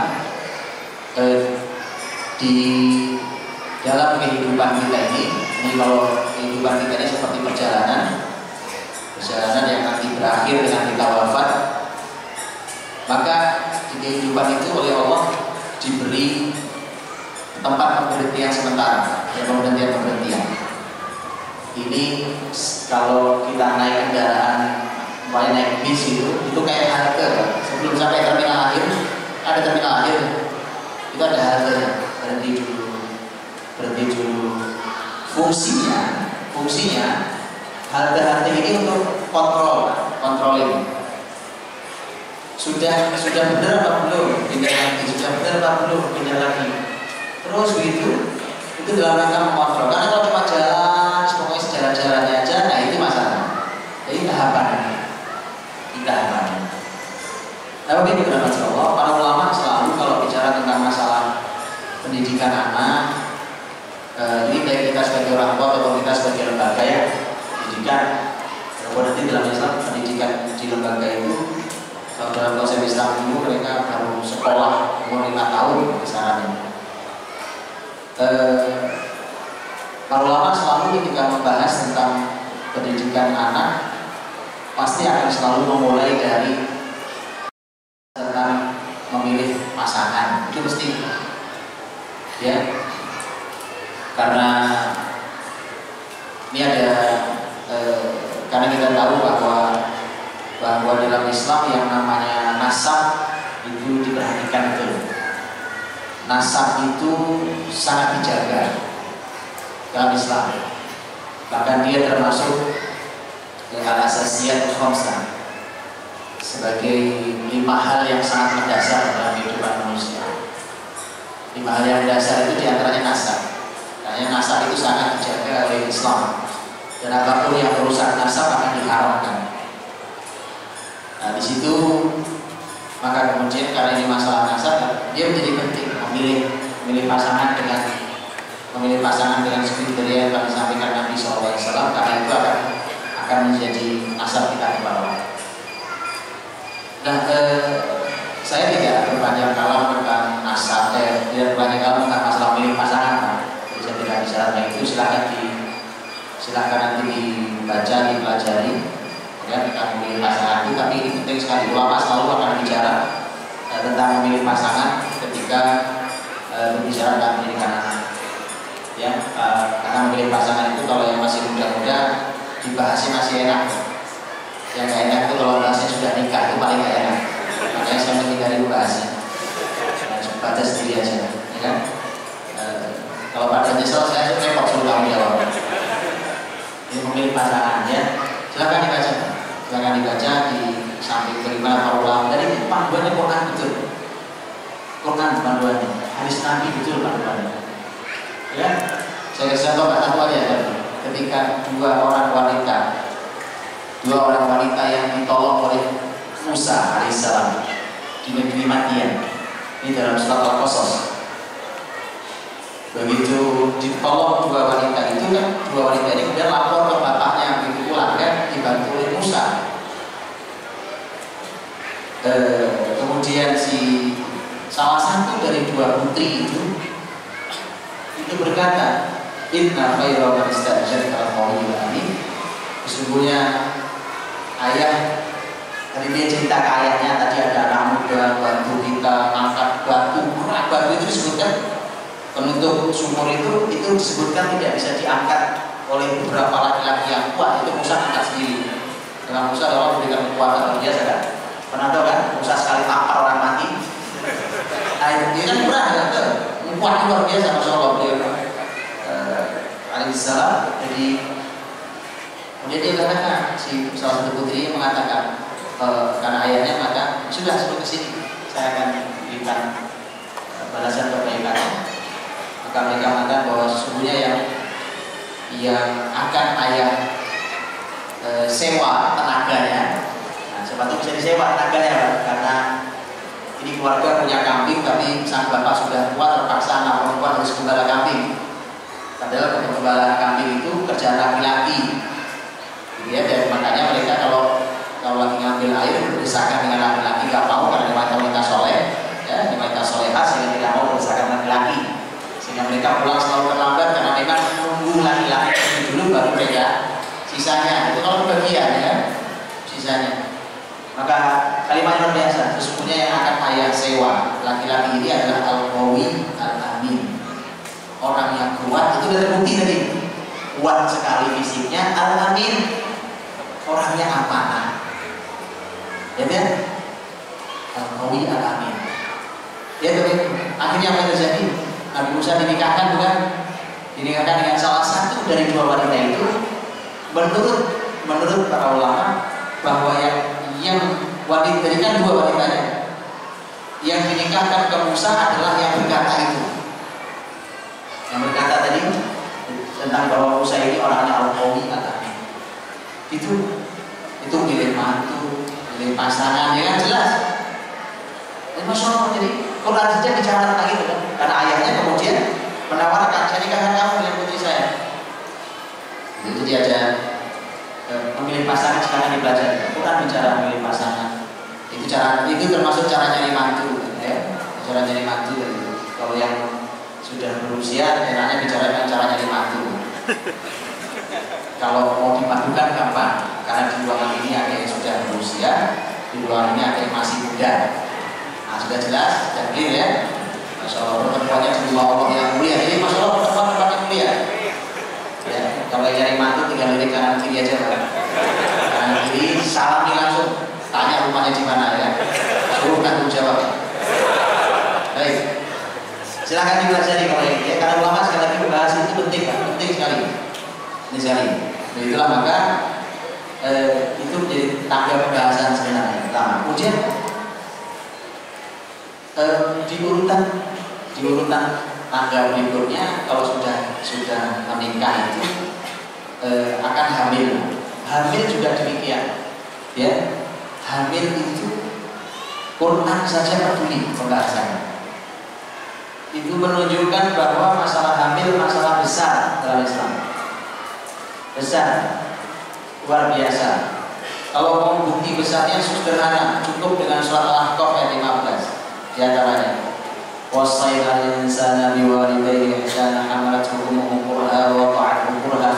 Di dalam kehidupan kita ini kalau kehidupan kita ini seperti perjalanan yang nanti berakhir dengan kita wafat, maka di kehidupan itu oleh Allah diberi tempat pemberhentian sementara, pemberhentian. Ini kalau kita naik kendaraan, mulai naik bis itu kayak halte. Sebelum sampai terminal akhir, ada terminal akhir, itu ada haltenya, berhenti dulu. Fungsinya halte ini untuk controlling. Sudah benar apa belum? Pindah lagi. Sudah benar apa belum? Pindah lagi. Terus begitu. Itu dalam rangka mengontrol. Karena kalau cuma jalan, pokoknya sejalan-jalannya aja, nah itu masalah. Jadi tahapannya. Tapi ini berapa Allah? Para ulama selalu kalau bicara tentang masalah pendidikan anak, ini baik kita sebagai orang tua atau kita sebagai lembaga ya, pendidikan. Kalau nanti dalam Islam pendidikan di lembaga itu, kalau dalam konsep Islam dulu mereka baru sekolah umur 5 tahun kisarannya. Para ulama selalu ketika membahas tentang pendidikan anak pasti akan selalu memulai dari tentang memilih pasangan. Itu mesti ya, karena ini ada karena kita tahu bahwa dalam Islam yang namanya nasab itu diperhatikan betul. Nasab itu sangat dijaga dalam Islam. Bahkan dia termasuk al-asasiyat khamsah, sebagai 5 hal yang sangat mendasar dalam kehidupan manusia. 5 hal yang mendasar itu diantaranya nasab. Karena nasab itu sangat dijaga oleh Islam, dan apapun yang merusak nasab akan diharamkan. Nah di situ maka kemudian karena ini masalah nasab, dia menjadi penting memilih pasangan dengan kriteria yang telah disampaikan Nabi SAW, karena itu akan menjadi nasab kita ke bawah. Nah, saya tidak berpanjang kalam tentang nasab, tidak berpanjang kalam tentang masalah milih pasangan, Pak. Jadi saya tidak bicara tentang itu. Silakan nanti dibaca, dipelajari, ya, tentang memilih pasangan itu. Tapi ini penting sekali. Ulama selalu akan bicara tentang memilih pasangan ketika berbicara tentang pendidikan anak. Ya, karena memilih pasangan itu kalau yang masih muda-muda dibahasnya masih enak. Yang gak enak itu kalau bahasnya sudah nikah, itu paling gak enak. Makanya saya menghindari bahasnya. Baca sendiri aja, ya kan? Kalau pada nyesel saya repot suruh tanggung jawab. Ini memilih pasangan ya. Silakan dibaca di samping kelima para ulama. Dari panduannya Quran betul. Quran panduannya, hadis Nabi betul panduannya. Ya, saya kasih contoh satu aja. Ketika dua orang wanita yang ditolong oleh Musa alaihissalam di negeri Madian, ini dalam surat Al-Qasas. Begitu ditolong dua wanita itu kan, dua wanita ini kemudian lapor ke bapaknya yang begitu pulang kan, dibantu oleh Musa. Kemudian salah satu dari dua putri itu berkata, Inna khairal man istajabta al-qawiyyu amin. Sesungguhnya ayah, tadi dia cerita ke ayahnya, tadi ada anak muda bantu kita angkat batu. Batu itu disebutkan Penutup sumur itu disebutkan tidak bisa diangkat oleh beberapa laki-laki yang kuat. Itu Musa angkat sendiri. Dengan Musa Allah memberikan kekuatan luar biasa kan. Pernah tahu kan Musa sekali tampar orang mati. Nah itu kan berat kan, kuat luar biasa Masya Allah beliau alaihissalam. Jadi kemudian dia katakan, si salah satu putri mengatakan karena ayahnya maka sudah sebelum kesini saya akan berikan balasan kebaikan. Maka mereka mengatakan bahwa sesungguhnya yang akan ayah sewa tenaganya. Nah, siapa itu bisa disewa tenaganya, karena ini keluarga punya kambing tapi sang bapak sudah tua, terpaksa anak perempuan harus gembala kambing. Padahal penggembala kambing itu kerjaan laki-laki. Ya, dan makanya mereka kalau lagi ngambil air berdesakan dengan laki-laki, nggak mau karena wanita soleh, ya, wanita solehah sehingga tidak mau berdesakan laki-laki. Sehingga mereka pulang selalu terlambat karena memang menunggu laki-laki dulu baru mereka sisanya. Itu kalau bagian ya sisanya. Maka kalimat luar biasa. Sesungguhnya yang akan ayah sewa laki-laki ini adalah al-qawi al-amin, orang yang kuat. Itu sudah terbukti tadi, kuat sekali fisiknya. Al-amin, orangnya amanah. Ya kan? Al-qawi al-amin. Ya tapi akhirnya apa yang terjadi? Nabi Musa dinikahkan bukan? Dinikahkan dengan salah satu dari dua wanita itu. Menurut para ulama bahwa yang wanita tadi kan dua wanitanya. Yang dinikahkan ke Musa adalah yang berkata itu. Yang berkata tadi tentang bahwa Musa ini orangnya al-qawi al-amin. Itu milih mantu, milih pasangan, ya kan jelas. Masya Allah, jadi Quran saja bicara tentang itu kan. Karena ayahnya kemudian menawarkan, saya nikahkan kamu dengan putri saya. Itu dia aja memilih pasangan sekarang dipelajari. Quran bicara memilih pasangan. Itu termasuk cara nyari mantu, ya. Cara nyari mantu. Kalau yang sudah berusia, enaknya bicara dengan cara nyari mantu. Kalau mau dipadukan gampang, karena di ruangan ini ada yang sudah berusia, di ruangan ini ada yang masih muda. Nah, sudah jelas, sudah clear ya. Masya Allah, pertemuannya di rumah Allah yang mulia. Jadi Masya Allah, pertemuan yang mulia. Ya, kalau cari mantu tinggal lirik kanan kiri aja, Pak. Kanan kiri, salami langsung. Tanya rumahnya di mana ya. Suruh tanggung jawab. Baik. Silakan dipelajari kalau ini ya. Karena ulama sekali lagi membahas itu penting, Pak. Penting sekali. Ini sekali. Nah, itulah maka itu menjadi tangga pembahasan sebenarnya pertama. Kemudian di urutan tangga berikutnya, kalau sudah menikah itu akan hamil juga demikian ya. Hamil itu Quran saja peduli pembahasannya. Itu menunjukkan bahwa masalah hamil masalah besar dalam Islam, besar, luar biasa. Kalau mau bukti besarnya sederhana, cukup dengan surat Al-Ahqaf ayat 15. Di antaranya wasailal insana biwalidayhi ihsana hamalathu ummuhu kurha wa wada'athu kurha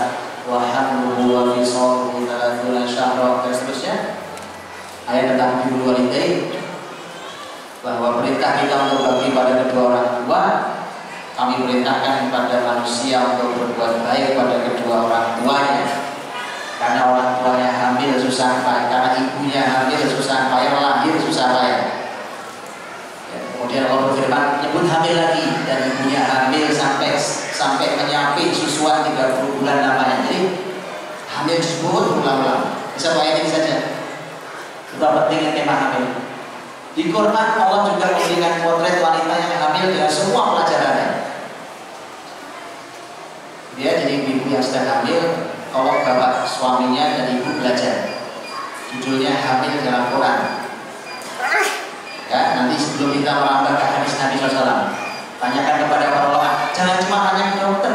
wa hamluhu wa fisaluhu 30 syahra, dan seterusnya. Ayat tentang birrul walidain, bahwa perintah kita untuk berbakti pada kedua orang tua. Kami perintahkan kepada manusia untuk berbuat baik pada kedua orang tuanya, karena orang tuanya hamil susah payah, karena ibunya hamil susah payah, lahir susah payah. Kemudian Allah berfirman, nyebut hamil lagi, dan ibunya hamil sampai menyapit susuan 30 bulan lamanya. Jadi hamil disebut ulang-ulang. Bisa ayat ini saja. Betapa pentingnya tema hamil. Di Quran Allah juga memberikan potret wanita yang hamil dengan semua pelajarannya. Dia jadi ibu yang sedang hamil, kalau bapak suaminya dan ibu belajar. Judulnya hamil dalam Quran. Ya, nanti sebelum kita merambah ke hadis Nabi SAW, tanyakan kepada para ulama. Jangan cuma tanya ke dokter.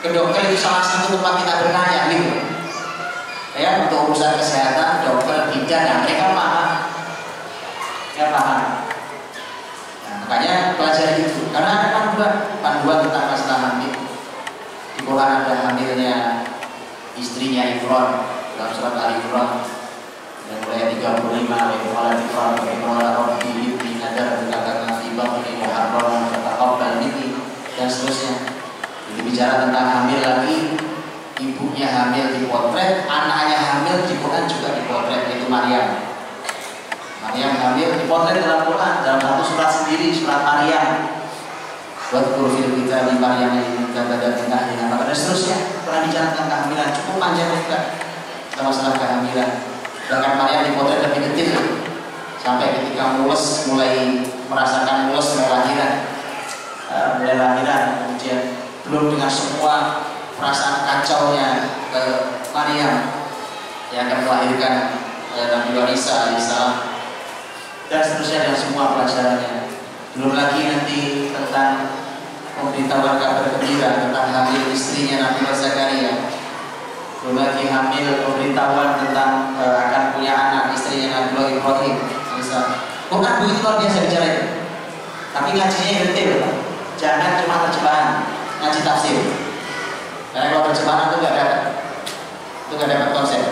Ke dokter itu salah satu tempat kita bertanya gitu. Ya, untuk urusan kesehatan, dokter, bidan, nah, mereka paham. Ya paham. Nah, makanya pelajari itu. Karena ada panduan tentang masalah hamil. Di Quran ada hamilnya istrinya Imran dalam surat Al-Imran. Dan mulai 35 ayat Al-Imran, bagaimana Rabbi ibni nadar berkata fi batni muharraman fataqabbal bicara tentang hamil lagi, ibunya hamil dipotret, anaknya hamil di Quran juga dipotret, yaitu Maryam. Maryam hamil dipotret dalam Quran, dalam satu surat sendiri, surat Maryam. Buat profil kita di Maryam yang dan ahlinya, dan seterusnya. Pernah bicara tentang kehamilan, cukup panjang juga tentang masalah kehamilan. Bahkan Maryam dipotret lebih detail sampai ketika mules, mulai merasakan mules mulai lahiran, kemudian belum dengan semua perasaan kacaunya Maryam yang akan melahirkan Nabi Isa alaihissalam dan seterusnya, dan semua pelajarannya. Belum lagi nanti tentang memberitahuan kabar gembira tentang hamil istrinya Nabi Zakaria. Belum lagi hamil pemberitahuan tentang akan punya anak istrinya Nabi Ibrahim. Quran begitu luar biasa bicara itu. Tapi ngajinya yang detail, jangan cuma terjemahan, ngaji tafsir. Karena kalau terjemahan itu nggak dapat konsep.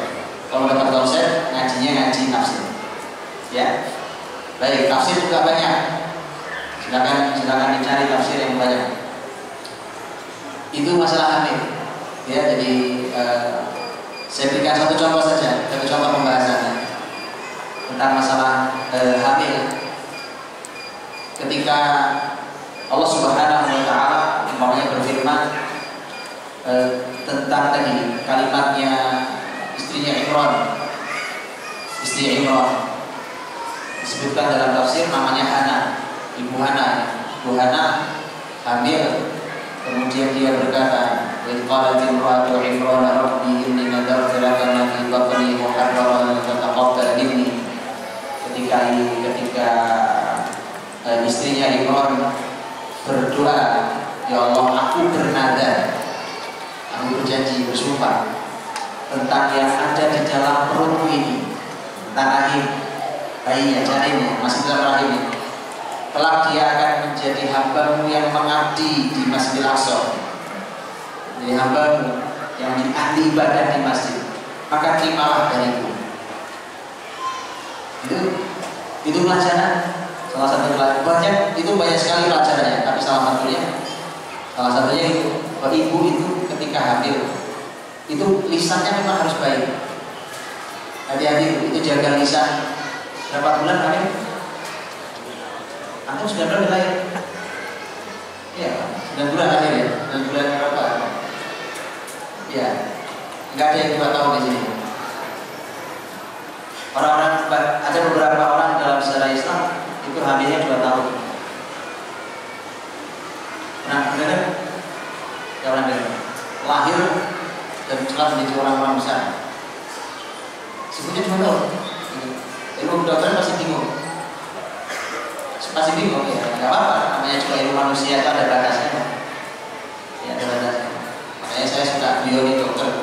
Kalau dapat konsep, ngajinya ngaji tafsir. Ya, baik, tafsir juga banyak. Silakan dicari tafsir yang banyak. Itu masalah hamil. Ya, jadi saya berikan satu contoh saja, satu contoh pembahasannya tentang masalah hamil. Ketika Allah Subhanahu wa Ta'ala umpamanya berfirman tentang tadi kalimatnya istrinya Imran, istri Imran disebutkan dalam tafsir namanya Hana, ibu Hana. Ibu Hana hamil, kemudian dia berkata, "Wa qalat imra'atu Imran rabbi inni nadartu laka ma fi batni muharraran fataqabbal minni." Ketika istrinya Imran berdoa, "Ya Allah, aku bernadar, aku berjanji, bersumpah tentang yang ada di dalam perutku ini, tentang rahim bayinya, janinnya masih dalam rahim ini, kelak dia akan menjadi hambamu yang mengabdi di Masjidil Aqsa, jadi hambamu yang ahli ibadah di masjid, maka terimalah dariku." Itu pelajaran, salah satu pelajaran. Itu banyak sekali pelajarannya, tapi salah satunya itu bahwa ibu itu ketika hamil itu lisannya memang harus baik. Hati-hati, itu jaga lisan. Berapa bulan hamil? Antum 9 bulan lahir? Iya, 9 bulan lahir ya. 9 bulan berapa? Iya, nggak ada yang 2 tahun di sini. Orang-orang, ada beberapa orang dalam sejarah Islam itu hamilnya 2 tahun. Nah, benar? Ya, orang lahir dan telah menjadi orang-orang besar. Sebutnya 2 tahun. Ilmu kedokteran pasti bingung. Pasti bingung ya, nggak apa-apa. Namanya juga ilmu manusia itu ada batasnya. Ya, ada batasnya. Makanya saya suka beliau di dokter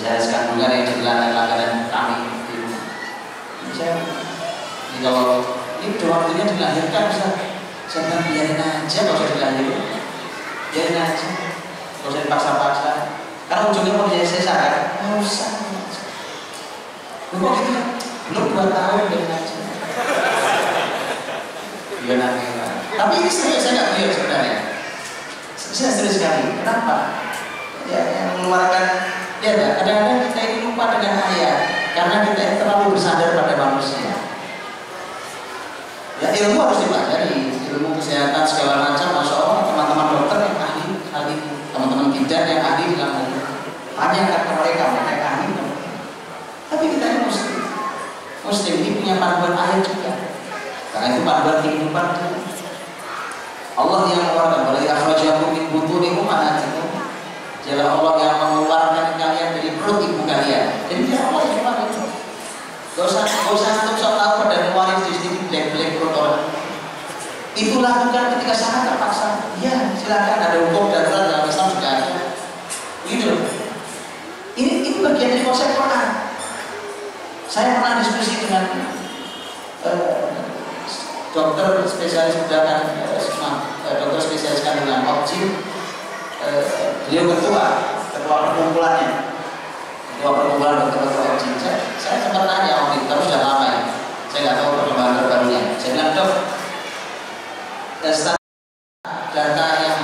spesialis kandungan yang digelar langganan kami. Saya kalau ini udah waktunya dilahirkan, saya bilang biarin aja, kalau saya dilahirkan biarin aja, kalau saya dipaksa-paksa, karena ujungnya mau jadi sesar kan, nggak usah. Kok gitu, belum 2 tahun biarin aja. Biarin aja. Tapi ini serius, saya nggak beliau sebenarnya. Saya serius sekali. Kenapa? Ya, yang mengeluarkan, ya kadang-kadang kita ini lupa dengan ayat karena kita ini terlalu bersandar pada manusia. Ya, ilmu harus dipelajari, ilmu kesehatan segala macam. Masya Allah, teman-teman dokter yang ahli, teman-teman bidan yang ahli dalam hal ini, tanyakan ke mereka yang ahli. Tapi kita ini muslim ini punya panduan ayat juga. Karena itu panduan kehidupan. Allah yang mengeluarkan, "Wa akhrajakum min butuni ummahatikum." Jalan Allah yang mengeluarkan kalian dari perut ibu kalian. Jadi dia Allah yang mengeluarkan itu. Gak usah antum sok tahu pada ngeluarin sedikit black perut orang. Itu lakukan ketika sangat terpaksa. Ya, silakan, ada hukum darurat dalam Islam juga ada. Begitu. Ini bagian dari konsep Quran. Saya pernah diskusi dengan dokter spesialis bedah dokter spesialis kandungan Opjin. Beliau ketua perkumpulannya, ketua perkumpulan dokter Opjin. Saya sempat nanya waktu itu, tapi sudah lama ya. Saya nggak tahu perkembangan terbarunya. Saya bilang, "Dok, data yang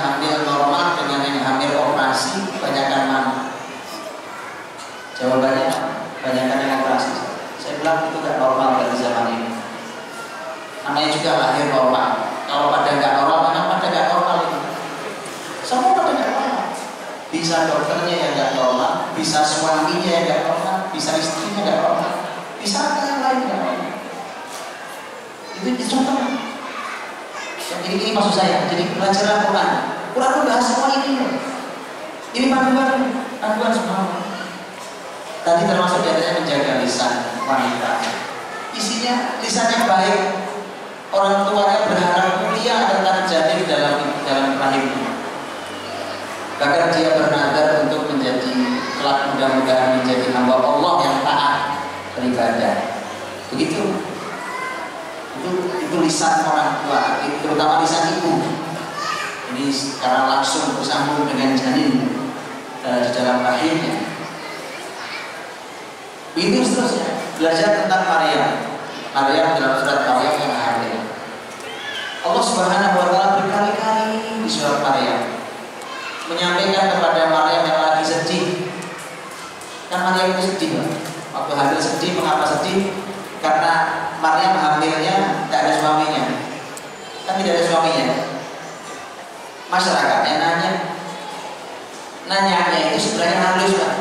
bisa dokternya yang nggak normal, bisa suaminya yang nggak normal, bisa istrinya nggak normal, bisa yang lain nggak normal. Itu contoh. Ini maksud saya. Jadi belajar Quran. Quran itu bahas semua ini. Ini panduan semua. Tadi termasuk diantaranya menjaga lisan wanita. Isinya lisannya baik. Orang tuanya berharap mulia tentang janin dalam rahimnya. Bahkan dia bernadar untuk menjadi kelak mudah-mudahan menjadi hamba Allah yang taat beribadah. Begitu. Itu lisan orang tua, terutama lisan ibu. Ini sekarang langsung bersambung dengan janin di dalam rahimnya. Begitu seterusnya. Belajar tentang Maryam dalam surat Maryam yang hamil. Allah Subhanahu wa taala berkali-kali di surat Maryam menyampaikan kepada Maryam yang lagi sedih. Kan Maryam itu sedih, waktu hamil sedih. Mengapa sedih? Karena Maryam hamilnya tidak ada suaminya. Kan tidak ada suaminya. Masyarakatnya nanyanya itu sebenarnya halus, Pak.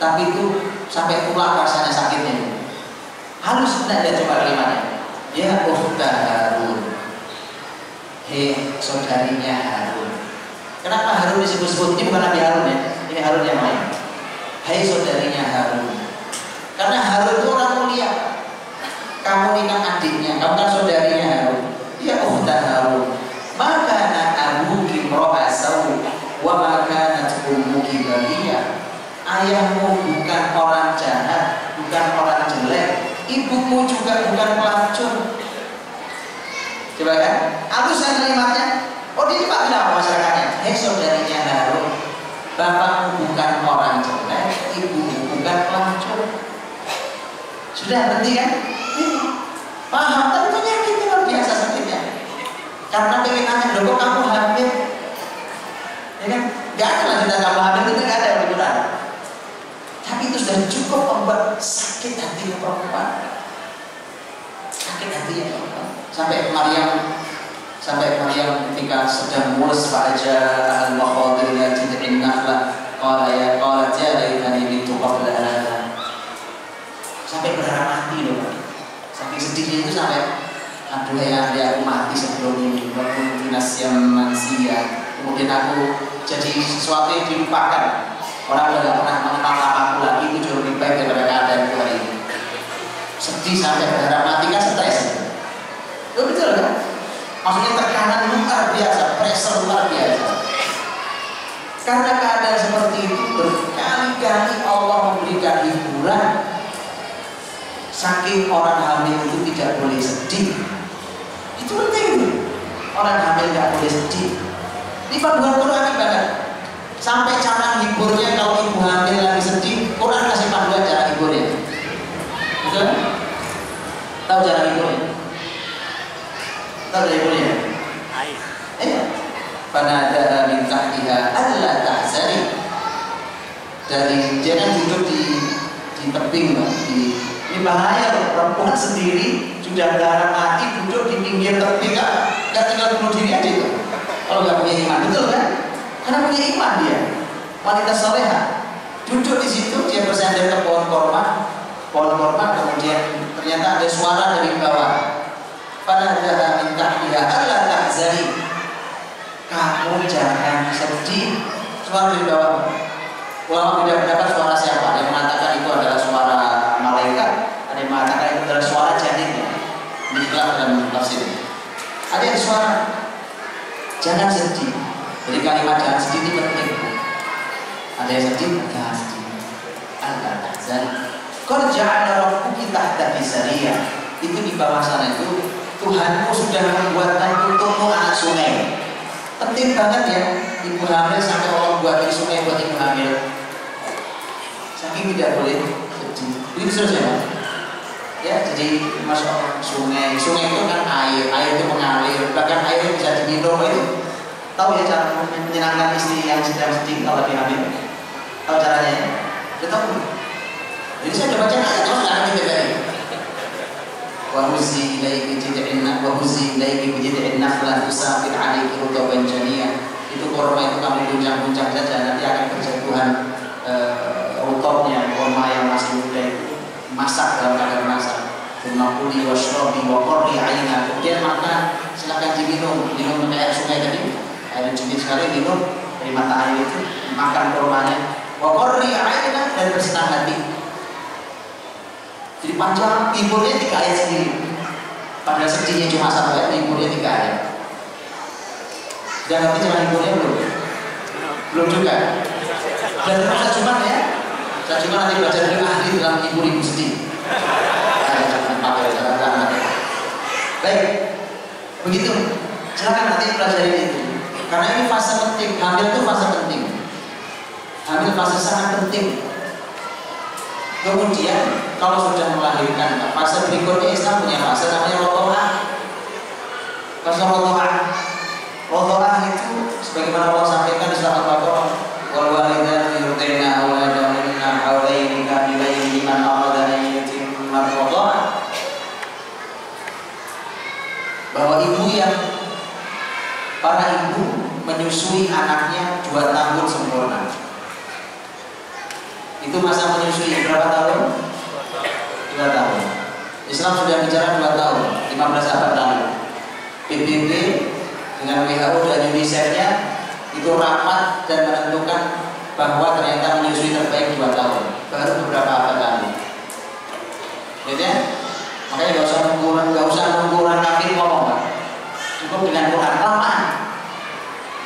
Tapi itu sampai pulang rasanya sakitnya. Halus tidak ada coba kalimatnya. Ya ukhta Harun. Hei saudarinya Harun. Kenapa Harun disebut-sebut? Ini bukan Nabi Harun ya. Ini Harun yang lain. Hei saudarinya Harun. Karena Harun itu orang mulia. Kamu nikah adiknya, kamu kan saudarinya Harun. Ya ukhta Harun. Maka abuki imra'a saw wa ma kanat ummuki baghiya. Ayahmu bukan orang jahat, bukan orang jelek. Ibumu juga bukan pelacur. Coba kan? Halus kan kalimatnya? Oh dia Pak kenapa masyarakatnya? Hei saudarinya Harun, bapakmu bukan orang jelek, ibumu bukan pelacur. Sudah berarti kan? Paham, tapi penyakit luar biasa sakitnya. Karena pengen nanya, kok kamu hamil? Ya kan? Gak ada lanjutan kamu hamil itu gak ada beneran. Tapi itu sudah cukup membuat sakit hati perempuan. Sakit hatinya perempuan. Sampai Maryam ketika sedang mulus faja al-makhadir la tid'in nakhla qalat ya laitani mitu qabla hadha. Sampai berharap mati loh. Saking sedihnya itu sampai aduh ya aku mati sebelum ini. Walaupun dinas yang manusia. Kemudian aku jadi sesuatu yang dilupakan. Orang udah gak pernah mengenal namaku lagi. Itu jauh lebih baik daripada keadaan hari ini. Sedih sampai berharap mati kan stres. Itu betul kan? Maksudnya tekanan luar biasa, pressure luar biasa. Karena keadaan seperti itu berkali-kali Allah memberikan hiburan. Saking orang hamil itu tidak boleh sedih. Itu penting. Orang hamil tidak boleh sedih. Ini panduan Quran banget. Sampai cara hiburnya kalau ibu hamil lagi sedih, Quran kasih panduan cara hiburnya. Betul? Tahu cara hiburnya? Tahu cara hiburnya? Fanadaha min tahtiha alla tahzani. Dari dia kan duduk di tebing, ini bahaya loh, perempuan sendiri sudah berharap mati duduk di pinggir tebing, nggak tinggal bunuh diri aja tuh. Kalau nggak punya iman, betul kan? Karena punya iman dia, wanita soleha duduk di situ, dia bersandar ke pohon korma, kemudian ternyata ada suara dari bawah. Fanadaha min tahtiha alla tahzani. Kamu jangan sedih. Suara dari bawah. Ulama tidak mendapat suara siapa. Ada yang mengatakan itu adalah suara malaikat, ada yang mengatakan itu adalah suara janinnya. Ini ikhlas dalam tafsir. Ada yang suara jangan sedih. Jadi kalimat jangan sedih ini penting. Ada yang sedih, jangan sedih. Allah tahzan. Qad ja'ala rabbuki tahta bisariyah. Itu di bawah sana itu Tuhanmu sudah membuatkan untukmu anak sungai. Penting banget ya, ibu hamil sampai Allah buat di sungai buat ibu hamil. Saking tidak boleh sedih. Itu selesai Pak. Ya, jadi masuk sungai itu kan air itu mengalir, bahkan air yang bisa diminum itu. Tahu ya cara menyenangkan istri yang sedang sedih kalau lagi hamil? Tahu caranya? Betul. Jadi saya coba baca aja terus anak kita tadi. Wahuzi ilaiki jid'in nakhlah tusafir 'alaiki rutaban janiyah. Itu kurma itu kamu guncang-guncang saja, nanti akan berjatuhan rutopnya kurma yang masih muda itu. Masak dalam keadaan masak. Kuli washrobi wa qurri aina. Kemudian makan, silakan diminum, minum air sungai tadi, air jernih sekali, minum dari mata air itu, makan kurmanya. Wa qurri aina, dan bersenang hati. Jadi panjang, timbulnya 3 ayat sendiri. Padahal sedihnya cuma 1 ayat, timbulnya 3 ayat. Sudah ngerti cara timbulnya belum? Belum juga. Belajar bahasa Jumat ya. Saya juga nanti belajar dari ahli dalam ibu sedih. Baik, begitu. Silakan nanti pelajari itu. Karena ini fase penting. Hamil itu fase penting. Hamil fase sangat penting. Kemudian kalau sudah melahirkan, fase berikutnya Islam punya fase namanya rodoah. Fase rodoah. Rodoah itu sebagaimana Allah sampaikan di surat Al-Baqarah, wal walidatu yurdi'na auladahunna hawlaini kamilaini liman arada an yutimma ar-rodoah. Bahwa para ibu menyusui anaknya 2 tahun sempurna. Itu masa menyusui berapa tahun? 2 tahun. Islam sudah bicara 2 tahun, 15 abad lalu. PBB dengan WHO dan UNICEF-nya itu rapat dan menentukan bahwa ternyata menyusui terbaik 2 tahun. Baru beberapa abad lalu. Gitu ya? Makanya gak usah nunggu orang kafir ngomong, Pak. Cukup dengan Quran kelamaan.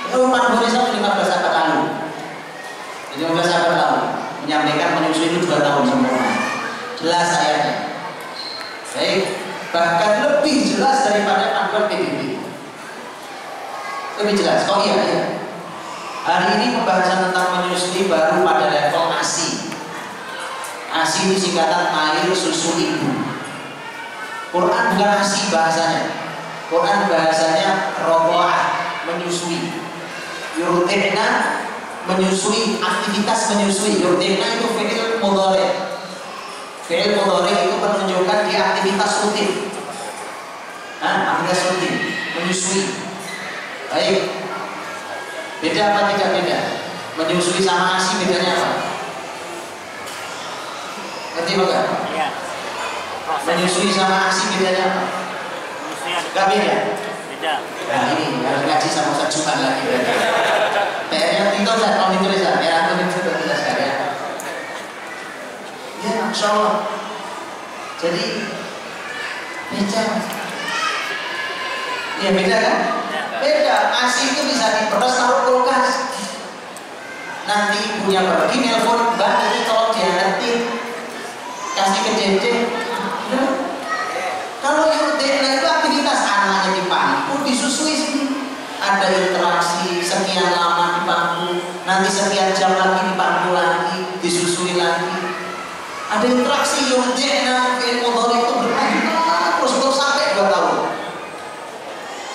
Itu Umar bin Islam 15 abad lalu. 15 abad lalu menyampaikan menyusui itu 2 tahun sempurna. Jelas ayatnya. Baik, bahkan lebih jelas daripada panduan PBB. Lebih jelas. Oh iya. Hari ini pembahasan tentang menyusui baru pada level ASI. ASI itu singkatan air susu ibu. Quran bukan ASI bahasanya. Quran bahasanya rodoah, menyusui. Yurdi'na, menyusui, aktivitas menyusui. Yurdi'na itu fi'il mudhari'. Fi'il mudhari' itu menunjukkan di aktivitas rutin. Aktivitas rutin, menyusui. Baik. Beda apa tidak beda? Menyusui sama ASI bedanya apa? Ngerti enggak? Iya. Menyusui sama ASI bedanya apa? Gak beda? Beda. Nah ini harus ngaji sama Ustaz Jumat lagi. PR-nya itu Ustaz, kalau ditulis ya, aku ditulis ya. Ya, Masya Allah. Jadi beda. Ya beda kan? Beda. ASI itu bisa diperas taruh kulkas. Nanti ibunya pergi nelpon, Mbak ini tolong diangetin, kasih ke Dede. Kalau yurdi'na itu aktivitas anaknya di pangku, disusui sini. Ada interaksi sekian lama di pangku, nanti sekian jam lagi di pangku lagi, disusui lagi. Ada interaksi yurdi'na fi'il mudhari itu berlanjut terus sampai 2 tahun.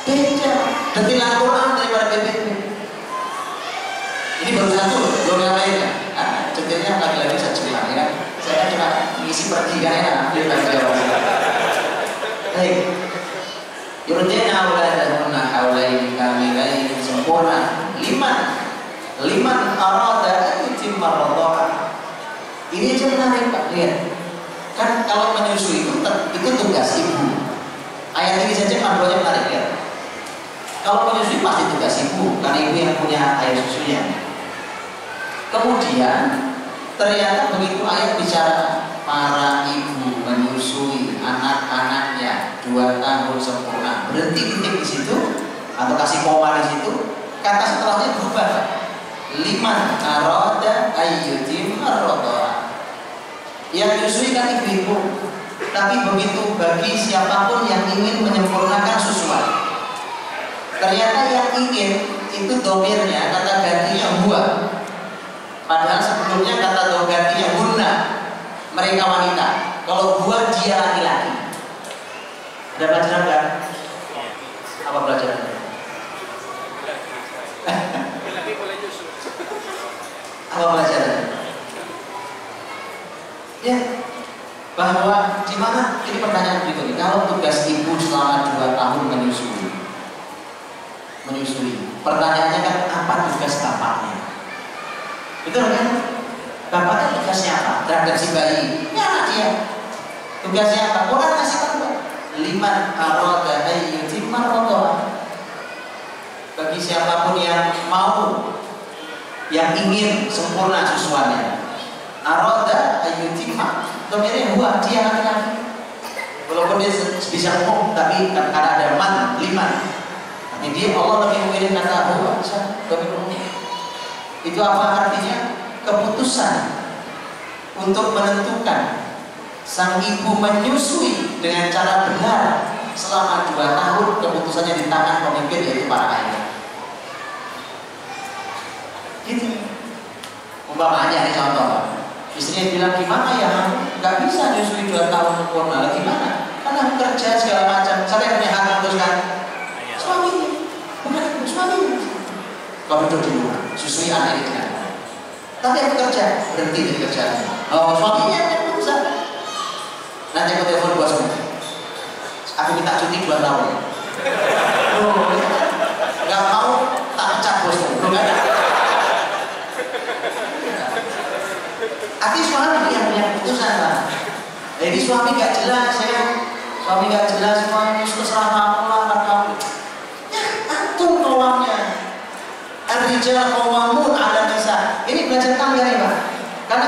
Beda. Detilan Quran daripada PBB. Ini baru satu, belum yang lainnya. Detailnya lagi-lagi saya cerita ya. Saya cuma ngisi pergi kan ya, dia lagi jawab. Baik. Yurdi'na auladahunna haulaini kamilaini sempurna. Liman arada an yutimma ar-radha'ah. Ini aja menarik Pak, lihat. Kan kalau menyusui itu tugas ibu. Ayat ini saja panduannya menarik ya. Kalau menyusui pasti tugas ibu, karena ibu yang punya air susunya. Kemudian ternyata begitu ayat bicara para ibu menyusui anak-anaknya 2 tahun sempurna, berhenti titik di situ atau kasih koma di situ, kata setelahnya berubah. Liman arada ayyutim ar-radha'ah. Yang menyusui kan ibu-ibu, tapi begitu bagi siapapun yang ingin menyempurnakan susuan. Ternyata yang ingin itu domirnya kata gantinya huwa. Padahal sebelumnya kata gantinya hunna, mereka wanita. Kalau huwa dia laki-laki. Ada pelajaran kan? Apa pelajarannya? Apa pelajarannya? Ya, bahwa di mana ini pertanyaan berikutnya. Kalau tugas ibu selama 2 tahun menyusui, pertanyaannya kan apa Betul kan? Bapaknya tugasnya apa? Terhadap si bayi. Ini anak dia. Tugasnya apa? Quran ngasih tahu. Liman arada ayyutimma radha. Bagi siapapun yang mau, yang ingin sempurna susuannya. Arada ayyutimma, domirnya huwa, dia laki-laki. Walaupun dia bisa ngomong, tapi karena ada man, liman. Nanti dia Allah lebih memilih kata huwa, lebih umum. Itu apa artinya? Keputusan untuk menentukan sang ibu menyusui dengan cara benar selama 2 tahun, keputusannya di tangan pemimpin, yaitu para ayah. Gitu. Umpamanya nih contoh, istrinya bilang gimana ya, nggak bisa nyusui 2 tahun sempurna, gimana? Karena aku kerja segala macam, saya punya hak memutuskan. Suaminya, bukan suaminya. Kau duduk di rumah, susui anak itu kan. Tapi aku kerja, berhenti dari kerjaan. Oh, suaminya yang memutuskan. Nanti aku telepon bosmu, aku minta cuti 2 tahun. Oh, nggak mau, tak pecat bosmu. Arti suami yang punya keputusan lah. Jadi suami nggak jelas ya, suami nggak jelas, suami terserah kamu lah, kamu. Ya, antum kawamnya. Ar-rijal qawwamun 'ala nisa. Ini belajar tangga ya, Pak. Karena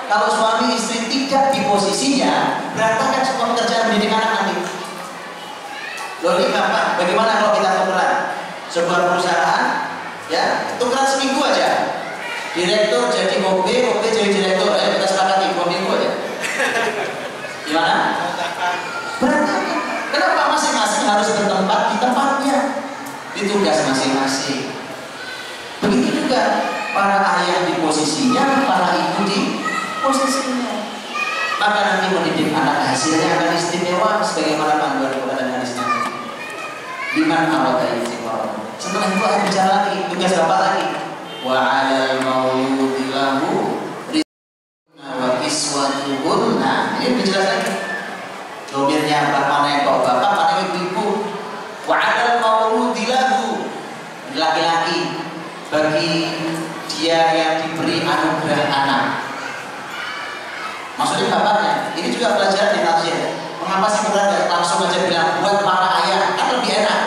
kalau suami istri tidak di posisinya, berantakan semua pekerjaan mendidik anak nanti. Loh ini Bapak, bagaimana kalau kita tukeran sebuah perusahaan, ya tukeran seminggu aja. Direktur jadi OB jadi direktur, ayo kita sepakati 2 minggu aja. Gimana? Berantakan. Kenapa masing-masing harus bertempat di tempatnya, di tugas masing-masing. Begitu juga para ayah di posisinya, para ibu di posisinya. Maka nanti mendidik anak hasilnya akan istimewa sebagaimana panduan Quran dan hadis Nabi. Liman arada istiqamah. Setelah itu akan bicara lagi, tugas bapak lagi. Wa 'alal mauludi lahu rizquna wa kiswatuhunna. Ini dijelas lagi. Domirnya mana yang bapak, mana yang ibu. Wa 'alal mauludi lahu, laki-laki, bagi dia yang diberi anugerah anak. Maksudnya bapaknya. Ini juga pelajaran di tafsir. Mengapa sih Quran langsung aja bilang buat para ayah? Kan lebih enak.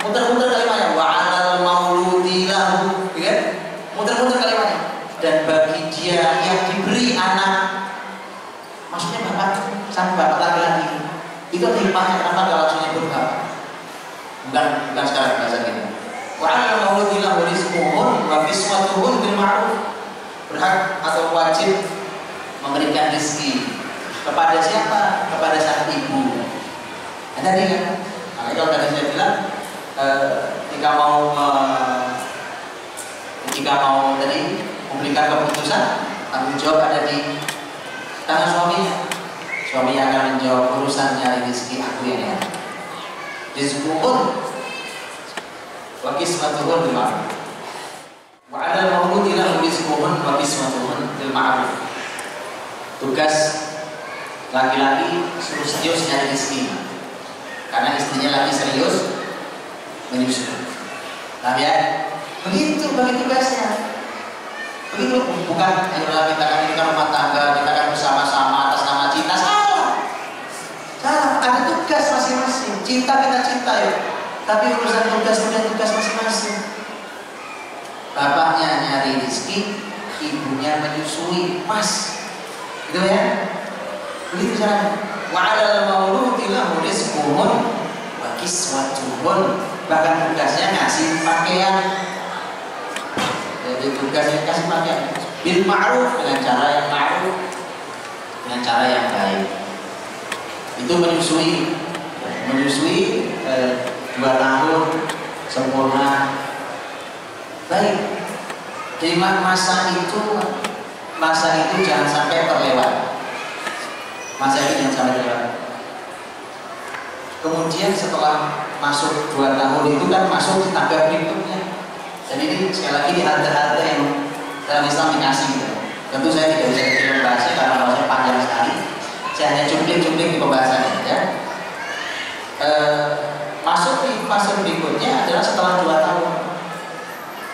Muter-muter kalimatnya. Wa 'alal mauludi lahu, ya? Muter-muter kalimatnya. Dan bagi dia yang diberi anak, maksudnya bapak, sang bapak laki-laki. Itu hikmahnya kenapa kalau langsung nyebut bapak. Bukan sekarang bahasa kita. Wa 'alal mauludi lahu rizquhun wa kiswatuhun bil ma'ruf. Berhak atau wajib memberikan rezeki kepada siapa? Kepada sang ibu. Ada kan? Nah, kalau tadi saya bilang, ketika mau tadi memberikan keputusan, tanggung jawab ada di tangan suaminya. Suaminya akan menjawab urusan nyari rezeki aku yang ada. Rizquhun wa kiswatuhun bil ma'ruf. Wa 'alal mauludi lahu rizquhun wa kiswatuhun bil ma'ruf. Tugas laki-laki suruh serius nyari rezeki, karena istrinya lagi serius menyusui. Nah ya, begitu bagi tugasnya. Begitu, bukan ayolah kita kan rumah tangga, kita kan bersama-sama atas nama cinta. Salah, ada tugas masing-masing. Cinta kita cinta ya, tapi urusan tugas masing-masing. Bapaknya nyari rezeki, ibunya menyusui, mas. Gitu ya. Begitu caranya. Wa 'alal mauludi lahu rizquhun wa kiswatuhun. Bahkan tugasnya ngasih pakaian. Jadi tugasnya kasih pakaian bil ma'ruf, dengan cara yang ma'ruf, dengan cara yang baik. Itu menyusui 2 tahun sempurna. Baik. Jadi masa itu jangan sampai terlewat. Masa itu jangan sampai terlewat. Kemudian setelah masuk 2 tahun itu kan masuk di tangga berikutnya. Dan ini sekali lagi di harta-harta yang dalam Islam dikasih gitu. Tentu saya tidak bisa detail membahasnya karena bahasanya panjang sekali. Saya hanya cuplik-cuplik di pembahasannya ya. Masuk di fase berikutnya adalah setelah 2 tahun.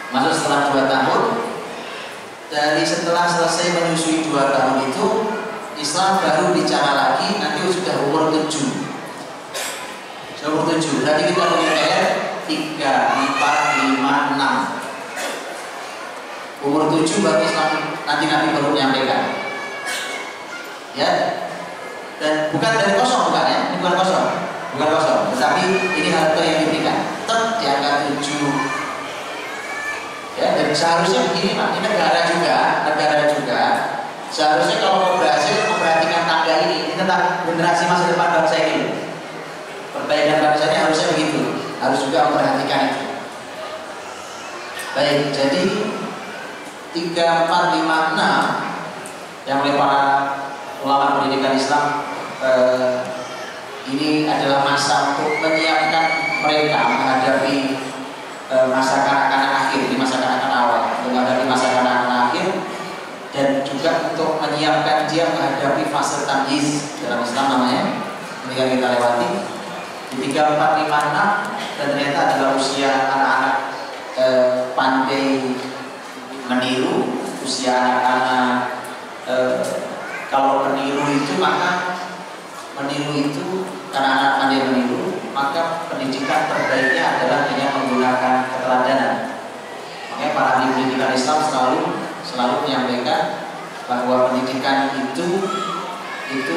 Masuk setelah 2 tahun, dari setelah selesai menyusui 2 tahun itu Islam baru bicara lagi nanti sudah umur 7. Umur 7. Berarti kita punya PR 3, 4, 5, 6. Umur 7 baru Islam nanti Nabi baru menyampaikan. Ya. Dan bukan dari kosong, bukan ya? Ini bukan kosong. Bukan kosong, tetapi ini harta yang diberikan. Tetap di angka 7. Ya, dan seharusnya begini Pak, ini negara juga. Seharusnya kalau mau berhasil memperhatikan tangga ini tentang generasi masa depan bangsa ini. Perbaikan bangsa ini harusnya begitu, harus juga memperhatikan itu. Baik, jadi 3, 4, 5, 6 yang oleh para ulama pendidikan Islam ini adalah masa untuk menyiapkan mereka menghadapi masa kanak-kanak akhir, di masa kanak-kanak awal, menghadapi masa kanak-kanak akhir, dan juga untuk menyiapkan dia menghadapi fase tamyiz dalam Islam namanya, ketika kita lewati di 3, 4, 5, 6 dan ternyata adalah usia anak-anak pandai meniru, usia anak-anak kalau meniru itu maka karena anak pandai meniru, maka pendidikan terbaiknya adalah dengan menggunakan keteladanan. Makanya para ahli pendidikan Islam selalu menyampaikan bahwa pendidikan itu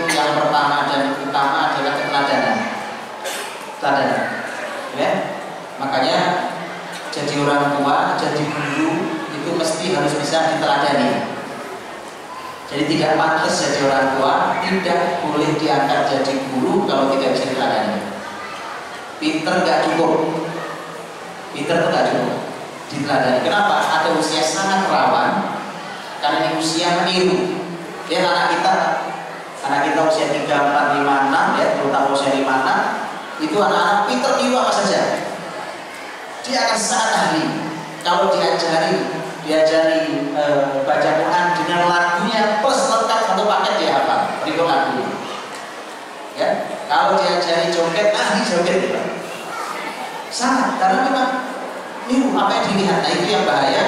yang pertama dan utama adalah keteladanan. Ya? Makanya jadi orang tua, jadi guru itu mesti harus bisa diteladani. Jadi tidak pantas jadi orang tua, tidak boleh diangkat jadi guru kalau tidak bisa diteladani. Pinter nggak cukup, diteladani. Kenapa? Ada usia sangat rawan, karena ini usia meniru. Lihat anak kita usia 3, 4, 5, 6, ya, terutama usia 5, 6, itu anak-anak pinter niru apa saja. Dia akan sangat ahli kalau diajari baca Quran dengan lagunya plus lengkap satu paket dia hafal, berikut lagu. Ya, kalau diajari joget, ahli joget juga. Sangat, karena memang niru apa yang dilihat. Nah itu yang bahaya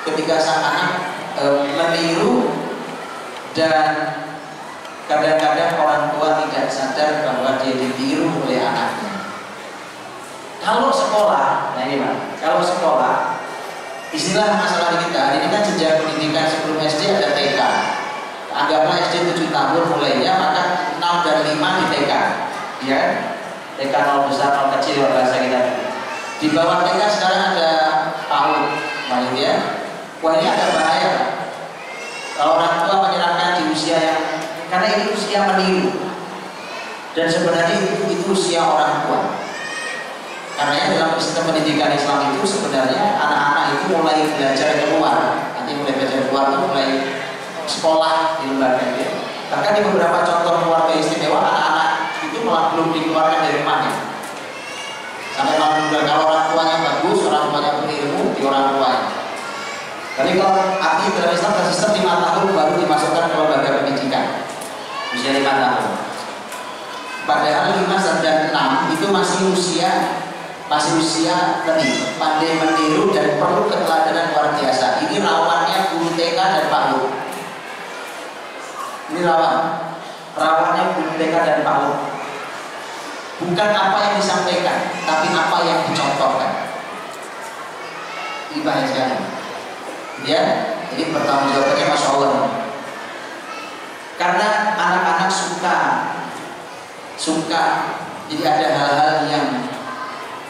ketika sang anak meniru dan kadang-kadang orang tua tidak sadar bahwa dia ditiru oleh anaknya. Kalau sekolah, nah ini Pak, kalau sekolah istilah masalah kita ini kan jenjang pendidikan sebelum SD ada TK. Anggaplah SD 7 tahun mulainya, maka 6 dan 5 di TK. Ya, TK 0 besar 0 kecil bahasa kita. Di bawah TK sekarang ada PAUD, ya. Wah ini agak bahaya. Kalau orang tua menyerahkan di usia yang, karena ini usia meniru, dan sebenarnya itu usia orang tua. Karena dalam sistem pendidikan Islam itu sebenarnya anak-anak itu mulai belajar keluar, nanti mulai belajar keluar itu mulai sekolah di lembaga itu. Bahkan di beberapa contoh keluarga istimewa anak-anak itu malah belum dikeluarkan dari rumahnya. Sampai malah kalau orang tuanya bagus, orang tuanya berilmu di orang tuanya. Jadi kalau arti dalam Islam sistem 5 tahun baru dimasukkan ke lembaga pendidikan, usia 5 tahun. Padahal 5 dan 6 itu masih usia pandai meniru dan perlu keteladanan luar biasa. Ini rawannya guru TK dan PAUD. Ini rawannya guru TK dan PAUD. Bukan apa yang disampaikan, tapi apa yang dicontohkan. Ini bahaya sekali. Ya, jadi pertanggung jawabannya Masya Allah. Karena anak-anak suka, jadi ada hal-hal yang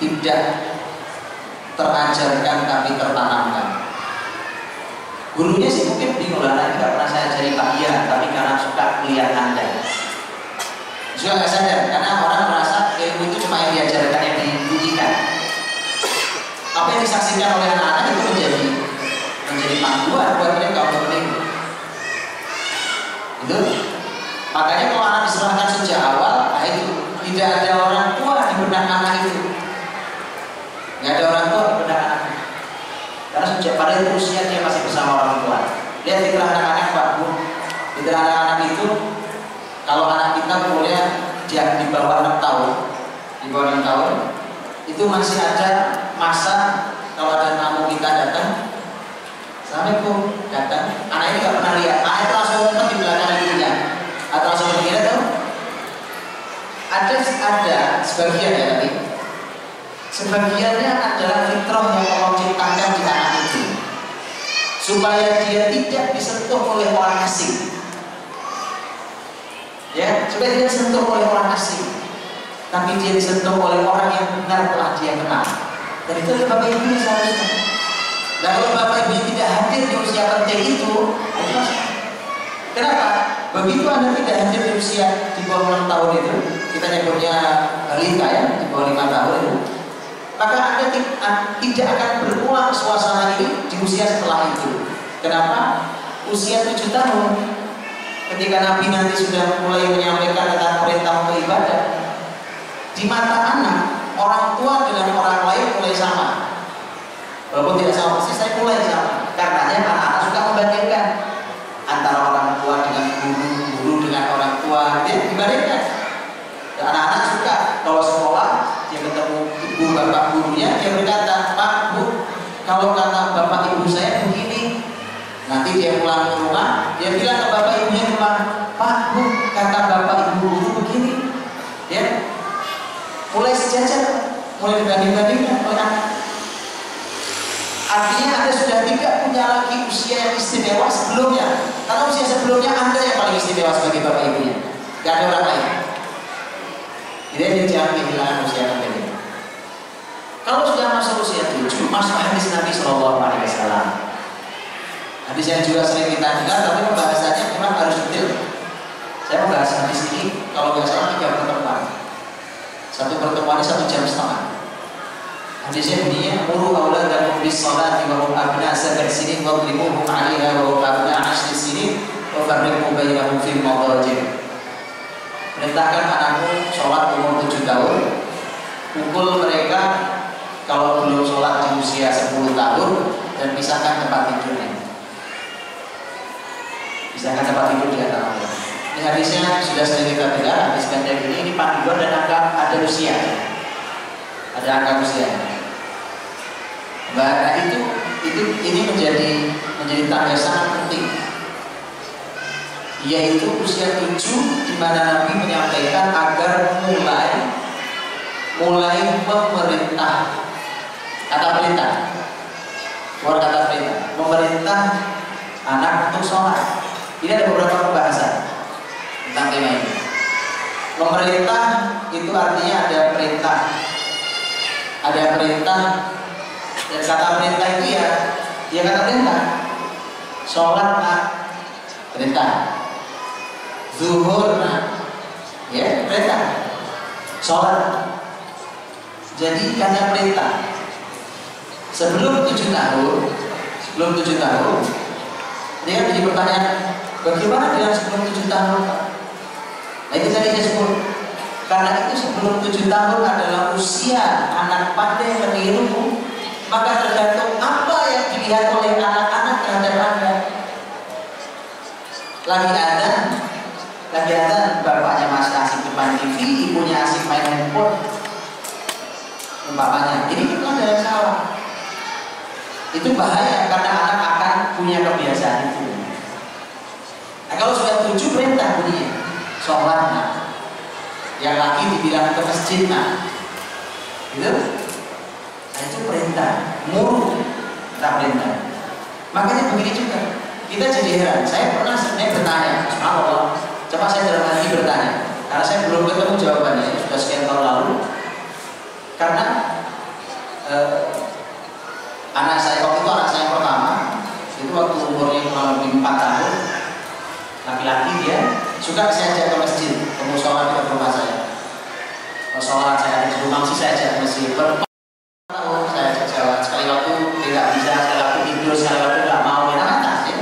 tidak terajarkan tapi tertanamkan. Gurunya sih mungkin bingung lah, tidak pernah saya ajari Pak Iya, tapi karena suka melihat Anda. Juga nggak sadar, karena orang merasa ilmu itu cuma yang diajarkan, yang dibunyikan. Apa yang disaksikan oleh anak-anak itu menjadi panduan buat mereka untuk meniru. Itu. Makanya kalau anak diserahkan sejak awal, nah itu tidak ada orang tua di benak anak itu. Nggak ada orang tua di benak anak. Karena sejak pada itu usia dia masih bersama orang tua. Lihat fitrah anak-anak Pak Bu. Fitrah anak-anak itu, kalau anak kita umurnya dia di bawah 6 tahun, itu masih ada masa kalau ada tamu kita datang, Assalamualaikum, datang. Anak ini nggak pernah lihat, anak itu langsung ngumpet di belakang ibunya atau langsung begini tuh. Ada sebagian ya tadi. Sebagiannya adalah fitrah yang Allah ciptakan di anak itu, supaya dia tidak disentuh oleh orang asing. Ya, supaya dia disentuh oleh orang asing, tapi dia disentuh oleh orang yang benar telah dia kenal. Dan itu adalah bapak ibu seharusnya. Dan kalau bapak ibu tidak hadir di usia penting itu masalah. Kenapa? Begitu Anda tidak hadir di usia di bawah 6 tahun itu, kita nyebutnya balita ya, di bawah 5 tahun itu, maka Anda tidak akan berulang suasana ini di usia setelah itu. Kenapa? Usia 7 tahun, ketika Nabi nanti sudah mulai menyampaikan tentang perintah untuk ibadah, di mata anak, orang tua dengan orang lain mulai sama. Walaupun tidak sama persis, saya mulai sama. Karenanya anak-anak suka membandingkan antara orang tua dengan guru, guru dengan orang tua, dia dibandingkan. Dan anak-anak suka kalau sekolah dia ketemu ibu bapak gurunya, dia berkata, Pak, Bu, kalau kata bapak ibu saya begini. Nanti dia pulang ke rumah, dia bilang ke bapak ibunya di rumah, Pak, Bu, kata bapak ibu guru begini. Ya, mulai sejajar, mulai dibanding-bandingkan oleh anak. Artinya Anda sudah tidak punya lagi usia yang istimewa sebelumnya. Karena usia sebelumnya Anda yang paling istimewa sebagai bapak ibunya, gak ada orang lain. Jadi jangan kehilangan usia penting. Kalau sudah masuk usia 7, masuk hadis Nabi SAW. Hadis yang juga sering kita dengar, tapi pembahasannya memang harus detail. Saya membahas hadis ini kalau nggak salah 3 pertemuan. Satu pertemuannya 1,5 jam. Hadisnya bunyinya, muru auladakum bis salati wa hum abna 7 sinin wadribuhum 'alaiha wa hum abna 10 sinin wa farriqu bainahum fil madaji'. Perintahkan anakmu sholat umur 7 tahun, pukul mereka kalau belum sholat di usia 10 tahun, dan pisahkan tempat tidurnya. Pisahkan tempat tidur di antara mereka. Ini hadisnya sudah sering kita dengar, hadis pendek ini panduan dan ada usia. Ada angka usia. Nah, ini menjadi tanda sangat penting, yaitu usia 7 di mana Nabi menyampaikan agar mulai memerintah, kata perintah, keluar kata perintah, memerintah anak untuk sholat. Ini ada beberapa pembahasan tentang tema ini. Memerintah itu artinya ada perintah, dan kata perintah itu ya kata perintah. Sholat nak perintah, zuhur nak ya perintah, sholat. Jadi karena perintah. Sebelum 7 tahun, dia menjadi pertanyaan, bagaimana dengan sebelum 7 tahun? Nah itu tadi saya sebut. Karena itu sebelum 7 tahun adalah usia anak pandai meniru, maka tergantung apa yang dilihat oleh anak-anak terhadap Anda. Lagi ada bapaknya masih asik depan TV, ibunya asik main handphone, umpamanya. Ini kan ada yang salah. Itu bahaya karena anak akan punya kebiasaan itu. Nah kalau sudah 7 perintah bunyinya, sholat nak. Yang laki dibilang ke masjid nak, gitu. Nah itu perintah, muru, tak perintah. Makanya begini juga, kita jadi heran. Saya pernah sebenarnya bertanya, subhanallah, coba saya dalam hati bertanya, karena saya belum ketemu jawabannya, sudah sekian tahun lalu. Karena anak saya waktu itu, anak saya pertama, itu waktu umurnya kurang lebih 4 tahun, laki-laki dia, suka saya ajak ke masjid, ke musola di rumah saya. Sholat saya di rumah sih saya ajak ke masjid. Tahun saya ajak jalan, sekali waktu tidak bisa, sekali waktu tidur, sekali waktu tidak mau, ya atas ya.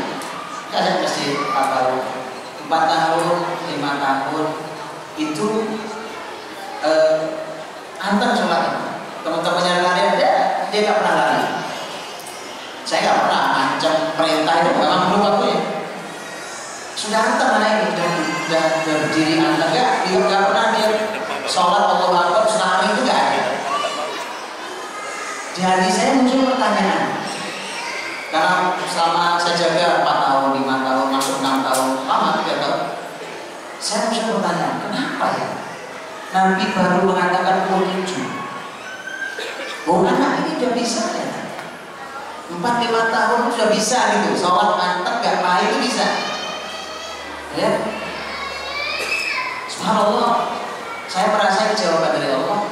Saya ajak ke masjid 4 tahun, 4 tahun, 5 tahun, itu antar sholatnya. Teman-temannya lari ada, dia nggak pernah lari. Saya nggak pernah ancam perintah itu, memang belum waktunya. Sudah antar anak ini, sudah berdiri antar, dia nggak pernah dia sholat Allahu Akbar selama itu nggak ada. Di hati saya muncul pertanyaan, Karena selama saya jaga 4 tahun, 5 tahun, masuk 6 tahun, lama 3 tahun, saya bisa bertanya, kenapa ya Nabi baru mengatakan umur 7? Oh, anak ini udah bisa ya, 4-5 tahun sudah bisa gitu, sholat mantap, gak main itu bisa ya. Subhanallah, saya merasa jawaban dari Allah.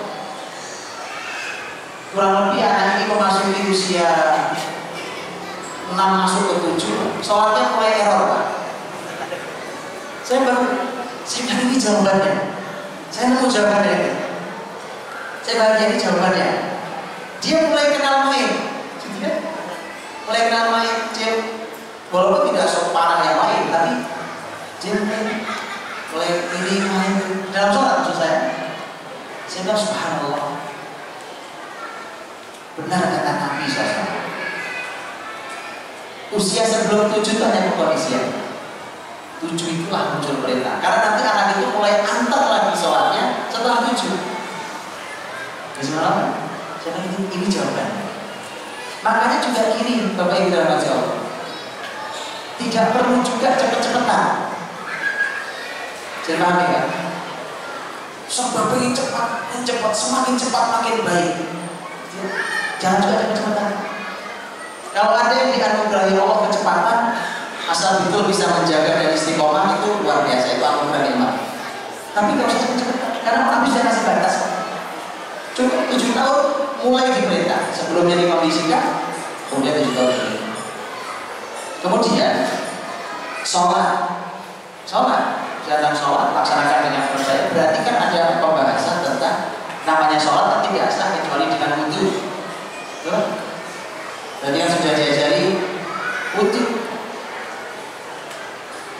Kurang lebih anak ini memasuki usia 6 masuk ke 7, sholatnya mulai error Pak. Saya ini jawabannya, saya nemu jawabannya itu. Saya bahagia ini jawabannya. Dia mulai kenal main, mulai kenal main. Dia walaupun tidak separah yang lain, tapi dia mulai ini main dalam sholat. Maksud saya bilang subhanallah, benar kata Nabi SAW. Usia sebelum 7 itu hanya kondisian. 7 itulah muncul perintah. Karena nanti anak itu mulai antar lagi sholatnya setelah 7. Bismillah. Jadi ini jawabannya. Makanya juga gini, Bapak Ibu dalam Allah, tidak perlu juga cepet-cepetan. Jadi paham ya? Serba pengen cepat, semakin cepat makin baik. Jangan juga cepet-cepetan. Kalau ada yang dianugerahi Allah kecepatan, asal betul bisa menjaga dan istiqomah, itu luar biasa, itu anugerah nikmat. Tapi kalau usah cepet-cepetan, karena Nabi sudah kasih batas. Cukup 7 tahun mulai diperintah, sebelumnya dikondisikan, kemudian 7 tahun diperintah. Kemudian datang sholat, laksanakan dengan benar. Berarti kan ada pembahasan tentang namanya sholat tidak sah kecuali dengan wudhu. Berarti yang sudah diajari wudhu.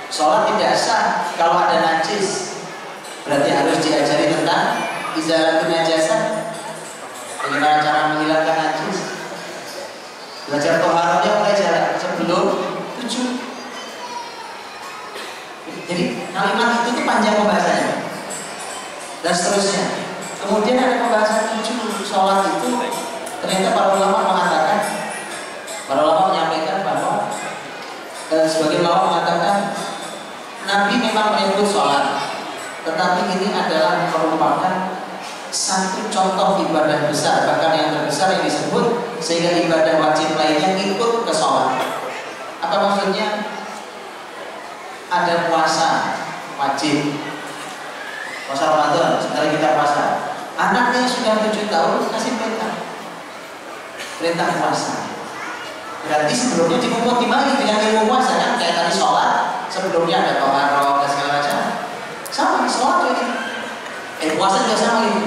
Sholat tidak sah kalau ada najis. Berarti harus diajari tentang izalatul najasah. Bagaimana cara menghilangkan najis. Belajar toharohnya mulai jalan sebelum 7. Jadi kalimat itu tuh panjang pembahasannya dan seterusnya. Kemudian ada pembahasan 7 sholat itu. Ternyata para ulama menyampaikan bahwa sebagian ulama mengatakan Nabi memang menyebut sholat, tetapi ini adalah merupakan satu contoh ibadah besar, bahkan yang terbesar yang disebut, sehingga ibadah wajib lainnya ikut ke sholat. Apa maksudnya? Ada puasa wajib, puasa Ramadan, sekarang kita puasa. Anaknya sudah 7 tahun kasih perintah puasa. Berarti sebelumnya dipungut dimana dengan ilmu puasa kan? Kayak tadi sholat, sebelumnya ada toharoh dan segala macam. Sama sholat juga gitu. Puasa juga sama gitu.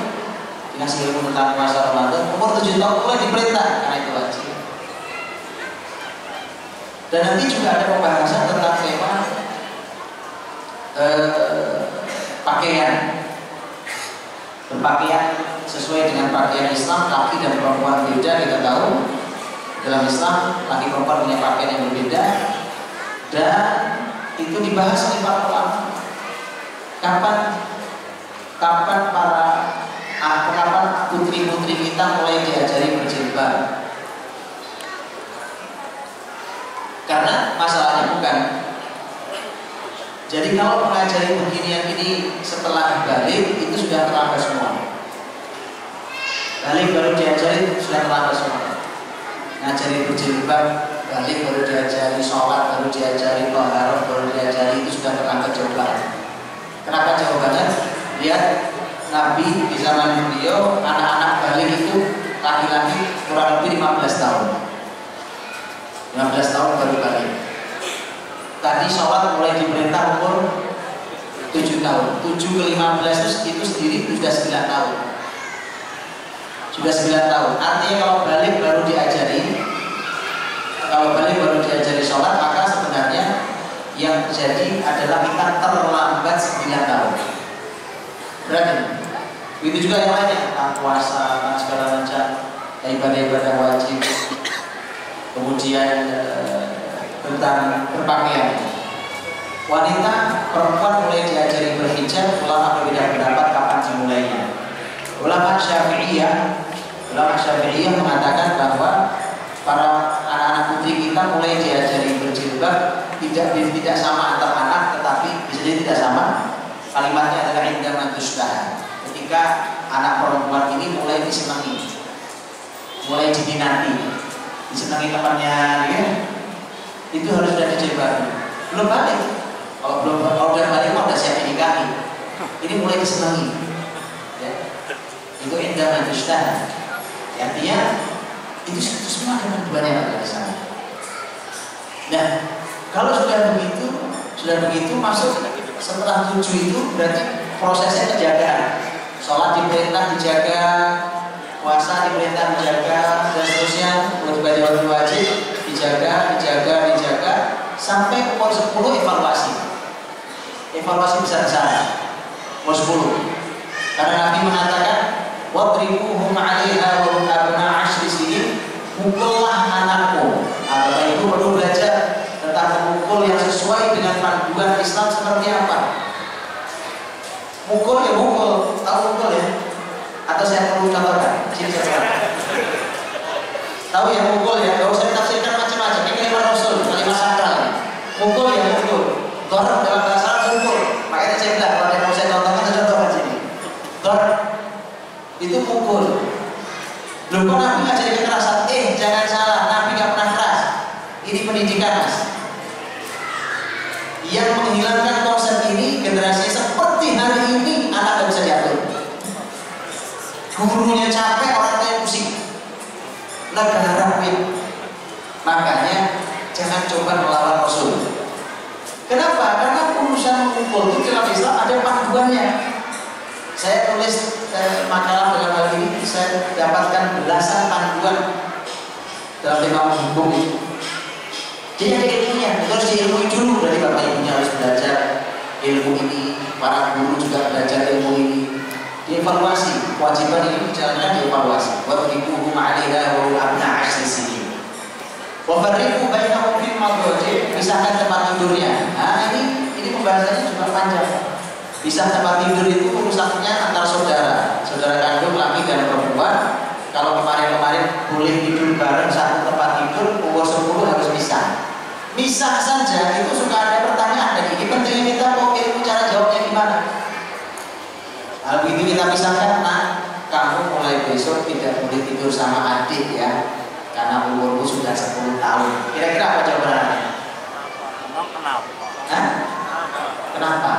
Dikasih ilmu tentang puasa Ramadan, umur 7 tahun mulai diperintah karena itu wajib. Dan nanti juga ada pembahasan tentang tema pakaian. Berpakaian sesuai dengan pakaian Islam, laki dan perempuan beda. Kita tahu dalam Islam laki perempuan punya pakaian yang berbeda, dan itu dibahas oleh para ulama. Kapan putri-putri kita mulai diajari berjilbab? Karena masalahnya bukan. Jadi kalau mengajari beginian ini setelah balik itu sudah terlambat semua. Balik baru diajari sudah terlambat semua. Ngajari berjilbab, balik baru diajari sholat, baru diajari toharoh, baru diajari, itu sudah terlambat jauh banget. Kenapa jawabannya? Lihat Nabi di zaman beliau, anak-anak balik itu laki-laki kurang lebih 15 tahun. 15 tahun baru balik. Tadi sholat mulai diperintah umur 7 tahun. 7 ke 15 itu sendiri sudah 9 tahun. Sudah 9 tahun. Artinya kalau balik baru diajari sholat, maka sebenarnya yang terjadi adalah kita terlambat 9 tahun. Berarti begitu juga yang lainnya, tentang puasa, tentang segala macam ibadah-ibadah wajib. Kemudian tentang berpakaian. Wanita, perempuan mulai diajari berhijab, ulama berbeda pendapat kapan dimulainya. Ulama Syafi'iyah mengatakan bahwa para anak-anak putri santri kita mulai diajari berjilbab, tidak sama antar anak, tetapi bisa jadi tidak sama. Kalimatnya adalah indama tushtaha. Ketika anak perempuan ini mulai disenangi, mulai diminati, disenangi temannya, ya, itu harus sudah dijilbabi. Belum balik, kalau udah balik udah siap dinikahi. Ini mulai disenangi, ya. Itu indama tushtaha. Artinya itu semua ada panduannya di sana. Nah, kalau sudah begitu masuk setelah 7 itu berarti prosesnya penjagaan. Sholat diperintah dijaga, puasa diperintah dijaga, dan seterusnya, wajib wajib dijaga, sampai umur 10 evaluasi besar-besaran. Umur 10. Karena Nabi mengatakan, "Wadribuhum 'alaiha wa hum abna 10 sinin." Pukullah anakmu. Bapak Ibu perlu belajar tentang memukul yang sesuai dengan panduan Islam seperti apa. Mukul ya mukul, tahu mukul ya? Atau saya perlu contohkan? Tahu ya mukul ya? Gak usah ditafsirkan macam-macam. Ini kalimat Rasul, kalimat sakral. Mukul ya mukul. Dorong dalam bahasa Arab mukul. Makanya saya bilang kalau ada yang mau saya contohkan, saya contohkan sini. Dorong itu mukul. Loh kok Nabi ngajarin kekerasan? Jangan salah, Nabi gak pernah keras. Ini pendidikan, Mas. Yang menghilangkan konsep ini generasi seperti hari ini, anak gak bisa diatur. Gurunya capek, orang lain pusing. Negara rapid. Makanya jangan coba melawan Rasul. Kenapa? Karena urusan mukul itu dalam Islam ada panduannya. Saya tulis makalah dalam hal ini, saya dapatkan belasan panduan dalam tema hukum itu. Jadi ada ilmunya, harus diilmui dulu. Dari bapak ibunya harus belajar ilmu ini, para guru juga belajar ilmu ini. Dievaluasi, kewajiban ini dijalankan dievaluasi. Wadribuhum 'alaiha wa hum abna 10 sinin. Wa farriqu bainahum fil madajih, pisahkan tempat tidurnya. Nah, ini pembahasannya juga panjang. Pisah tempat tidur itu urusannya antar saudara kandung laki dan perempuan. Kalau kemarin boleh tidur bareng satu tempat tidur, umur 10 harus misah saja. Itu suka ada pertanyaan, dan ini pentingnya kita mau ilmu cara jawabnya gimana. Kalau begitu kita pisahkan, nah kamu mulai besok tidak boleh tidur sama adik ya, karena umurmu sudah 10 tahun. Kira-kira apa jawabannya? Kenapa?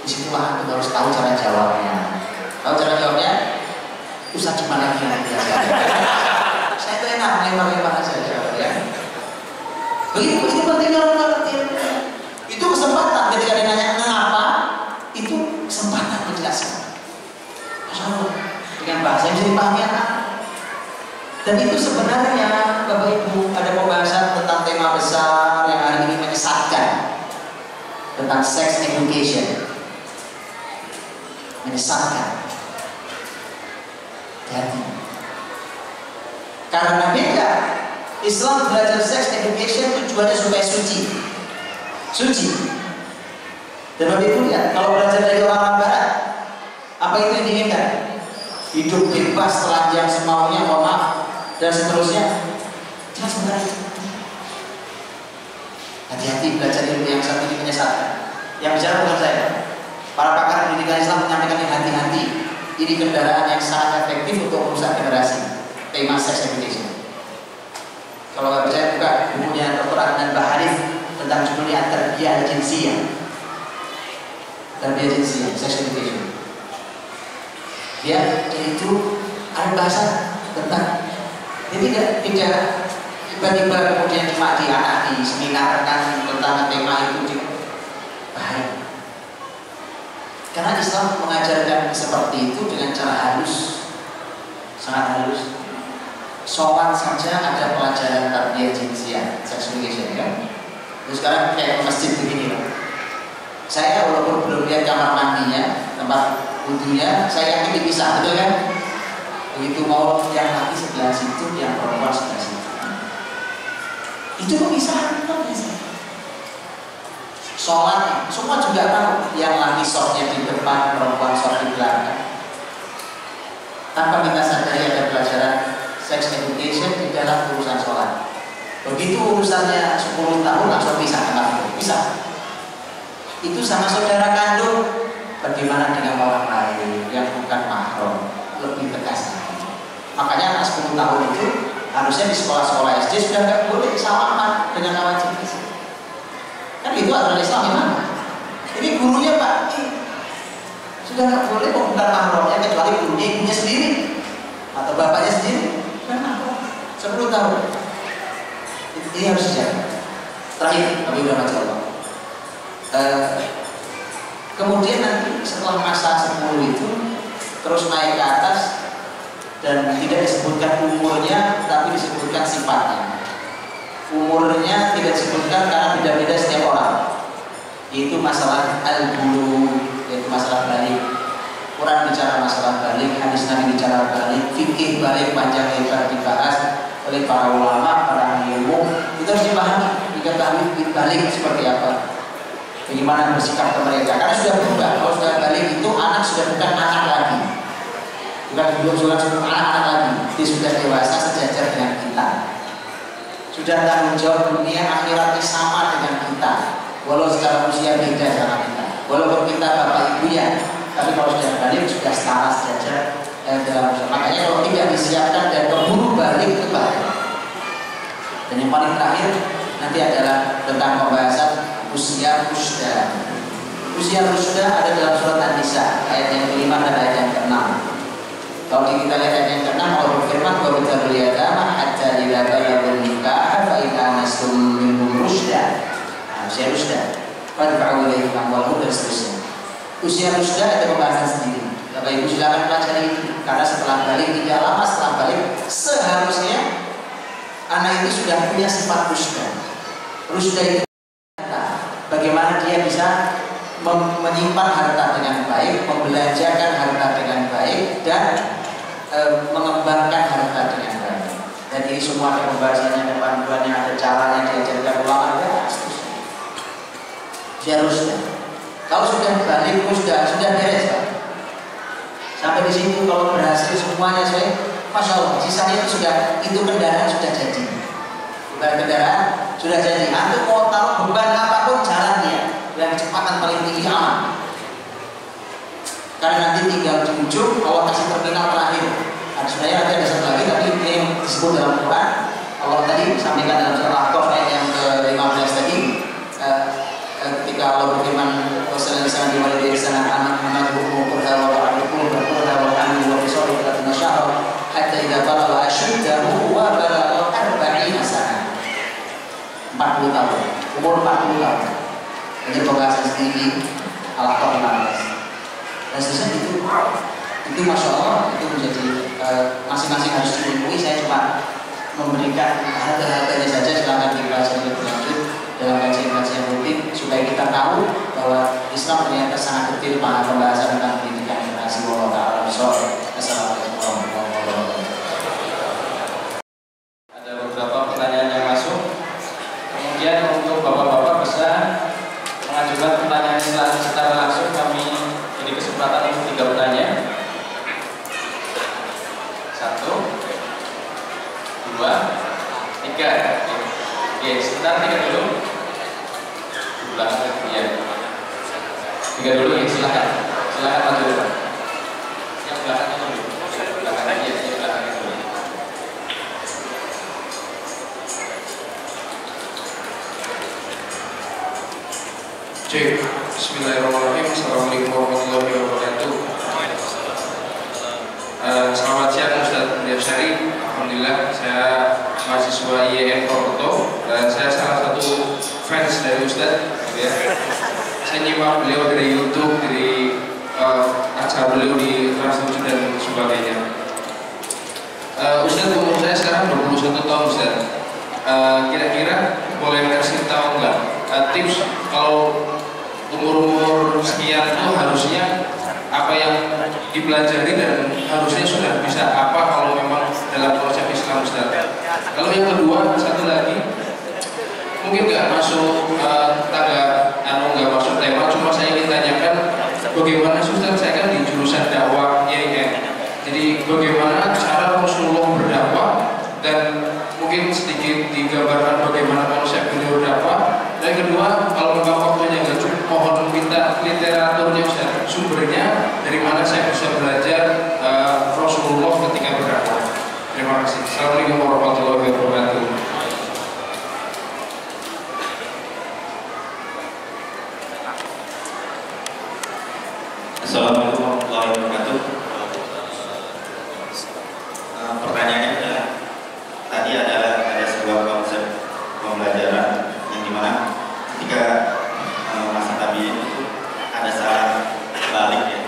Disitulah aku harus tahu cara jawabnya. Tahu cara jawabnya? Usah cuma lagi saya itu enak lempar-lempar aja ya. Begitu pentingnya orang mengerti. Itu kesempatan ketika dia nanya kenapa, itu kesempatan menjelaskan. Masya Allah, dengan bahasa yang bisa dipahami anak. Dan itu sebenarnya Bapak Ibu ada pembahasan tentang tema besar yang hari ini menyesatkan tentang sex education. Menyesatkan. Jadi karena beda, Islam belajar sex education tujuannya supaya suci. Dan Bapak Ibu lihat, kalau belajar dari orang Barat, apa itu yang diinginkan? Hidup bebas, telanjang semaunya, maaf, dan seterusnya. Jelas benar itu. Hati-hati belajar ilmu yang satu ini menyesatkan. Yang bicara bukan saya. Para pakar pendidikan Islam menyampaikan yang hati-hati. Ini kendaraan yang sangat efektif untuk merusak generasi. Tema sex education. Kalau nggak percaya buka bukunya Dr. Adnan Baharif tentang judulnya Tarbiyah Jinsiyah. Tarbiyah Jinsiyah, sex education. Dia itu ada bahasa tentang jadi tidak tiba-tiba kemudian cuma di anak di seminar kan tentang tema itu bahaya. Karena Islam mengajarkan seperti itu dengan cara halus, sangat halus. Sholat saja ada pelajaran tarbiyah jinsiyah, sex education kan. Terus sekarang kayak masjid begini loh. Saya walaupun belum lihat kamar mandinya, tempat wudhunya, saya yakin dipisah, betul kan? Begitu mau yang laki sebelah situ, yang perempuan sebelah situ. Itu pemisahan kan biasanya. Sholat, semua juga tahu yang laki sholatnya di depan, perempuan sholat di belakang. Tanpa kita sadari ada pelajaran sex education di dalam urusan sholat. Begitu urusannya 10 tahun langsung pisah. Itu sama saudara kandung. Bagaimana dengan orang lain yang bukan mahram? Lebih tegas lagi. Makanya anak 10 tahun itu harusnya di sekolah-sekolah SD sudah nggak boleh salaman dengan lawan jenis. Kan itu aturan Islam memang. Ini gurunya Pak, sudah nggak boleh bukan mahramnya kecuali gurunya ibunya sendiri atau bapaknya sendiri. Bukan mahram. 10 tahun. Ini harus dijaga. Terakhir, tapi udah macam Allah. Kemudian nanti setelah masa 10 itu terus naik ke atas dan tidak disebutkan umurnya tapi disebutkan sifatnya. Umurnya tidak disebutkan karena beda-beda setiap orang. Itu masalah al-bulu, yaitu masalah balik. Quran bicara masalah balik, hadis Nabi bicara balik, fikih balik panjang lebar dibahas oleh para ulama, para ilmu. Itu harus dipahami. Diketahui balik seperti apa. Bagaimana bersikap ke mereka? Karena sudah berubah. Kalau sudah balik itu anak sudah bukan anak lagi, bukan anak-anak lagi. Dia sudah dewasa sejajar dengan kita. Sudah tanggung jawab dunia akhiratnya sama dengan kita. Walau secara usia beda dengan kita. Walaupun kita bapak ibunya, tapi kalau sudah balik sudah setara sejajar dalam usia. Makanya kalau tidak disiapkan dan keburu balik itu bahaya. Dan yang paling terakhir nanti adalah tentang pembahasan usia rusda. Usia rusda ada dalam surat An-Nisa ayat yang ke-5 dan ayat yang ke-6. Kalau kita lihat ayat yang ke-6, Allah berfirman bahwa betul yatama hatta idza balaghul nikah fa in anastum minhum rusda. Usia rusda. Fadfa'u ilaihim amwalahum dan seterusnya. Usia rusda ada pembahasan sendiri. Bapak Ibu silakan pelajari itu karena setelah balik tidak lama setelah balik seharusnya anak itu sudah punya sifat rusda. Rusda itu bagaimana dia bisa menyimpan harta dengan baik, membelanjakan harta dengan baik, dan mengembangkan harta dengan baik. Jadi semua ada pembahasannya, ada panduannya, ada caranya diajarkan ulama dan seterusnya. Seharusnya kalau sudah balik sudah beres Pak. Sampai di situ kalau berhasil semuanya Masya Allah, sisanya itu kendaraan sudah jadi. Bukan kendaraan sudah jadi. Antum mau taruh beban apapun jalan dia yang kecepatan paling tinggi aman. Karena nanti tinggal di ujung Allah kasih terminal terakhir. Nah, sebenarnya nanti ada satu lagi tapi ini yang disebut dalam Quran. Allah tadi sampaikan dalam surah Al-Ahqaf ayat yang ke-15 tadi. Ketika Allah berfirman wasallallahu alaihi wa sallam sana anak qurha wa ba'dukum qurha wa amil wa fisal ila syahr hatta idza balagha ashuddahu wa balagha 40 sana. 40 tahun, umur 40 tahun. Ini pembahasan sendiri Al-Ahqaf 15. Dan seterusnya itu Masya Allah itu menjadi masing-masing harus dipenuhi. Saya cuma memberikan harga-harganya saja, silakan dibahas lebih lanjut dalam kajian-kajian rutin supaya kita tahu bahwa Islam ternyata sangat detail pembahasan tentang pendidikan generasi. Wallahu ta'ala bishawab. Assalamualaikum warahmatullahi wabarakatuh. Ada beberapa pertanyaan yang masuk. Kemudian untuk bapak-bapak bisa mengajukan pertanyaan secara langsung. Kami beri kesempatan untuk 3 pertanyaan. 1, 2, 3. Oke, sebentar 3 dulu. Di belakang ya. 3 dulu ya, silakan. Silakan maju dulu. Yang belakangnya dulu. Belakangnya ya, yang belakangnya dulu. Cek. Bismillahirrahmanirrahim. Assalamualaikum warahmatullahi wabarakatuh. Selamat siang Ustaz Mulyad Syarif. Alhamdulillah saya mahasiswa IAIN Purwokerto dan saya salah satu fans dari Ustaz ya. Saya nyimak beliau dari YouTube, dari acara beliau di Trans7 dan sebagainya. Ustaz, umur saya sekarang 21 tahun Ustaz. Kira-kira boleh kasih tahu nggak tips kalau umur sekian itu harusnya apa yang dipelajari dan harusnya sudah bisa apa kalau memang dalam konsep Islam Ustaz. Kalau yang kedua, satu lagi mungkin nggak masuk nggak masuk tema, cuma saya ingin tanyakan bagaimana Ustaz, saya kan di jurusan dakwah IAIN, jadi bagaimana cara Rasulullah berdakwah dan mungkin sedikit di digambarkan bagaimana konsep beliau dakwah. Dan kedua, kalau memang waktunya nggak cukup, mohon minta literaturnya Ustaz, sumbernya dari mana saya bisa belajar Rasulullah ketika berdakwah. Terima kasih. Assalamualaikum warahmatullahi wabarakatuh. Assalamualaikum warahmatullahi wabarakatuh. Pertanyaannya adalah, tadi ada sebuah konsep pembelajaran yang dimana ketika masa tabi'in itu ada salah balik ya.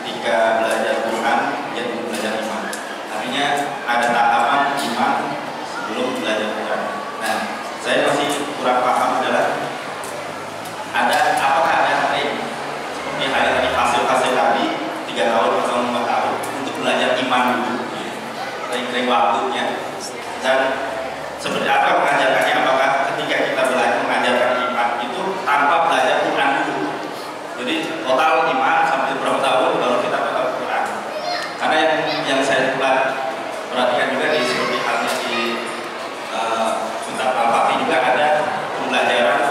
Ketika belajar Quran dia belajar iman. Artinya ada tahapan iman sebelum belajar Quran. Nah, saya masih kurang paham adalah apakah ada seperti hari tadi hasil tadi 3 tahun atau 4 tahun untuk belajar iman dulu, kering waktunya, dan seperti apa mengajarkannya? Apakah ketika kita belajar mengajarkan iman itu tanpa belajar Quran dulu? Jadi total iman sampai berapa tahun baru kita total Quran? Karena yang saya perhatikan juga di seperti halnya di Kitab Al-Fatih juga ada pembelajaran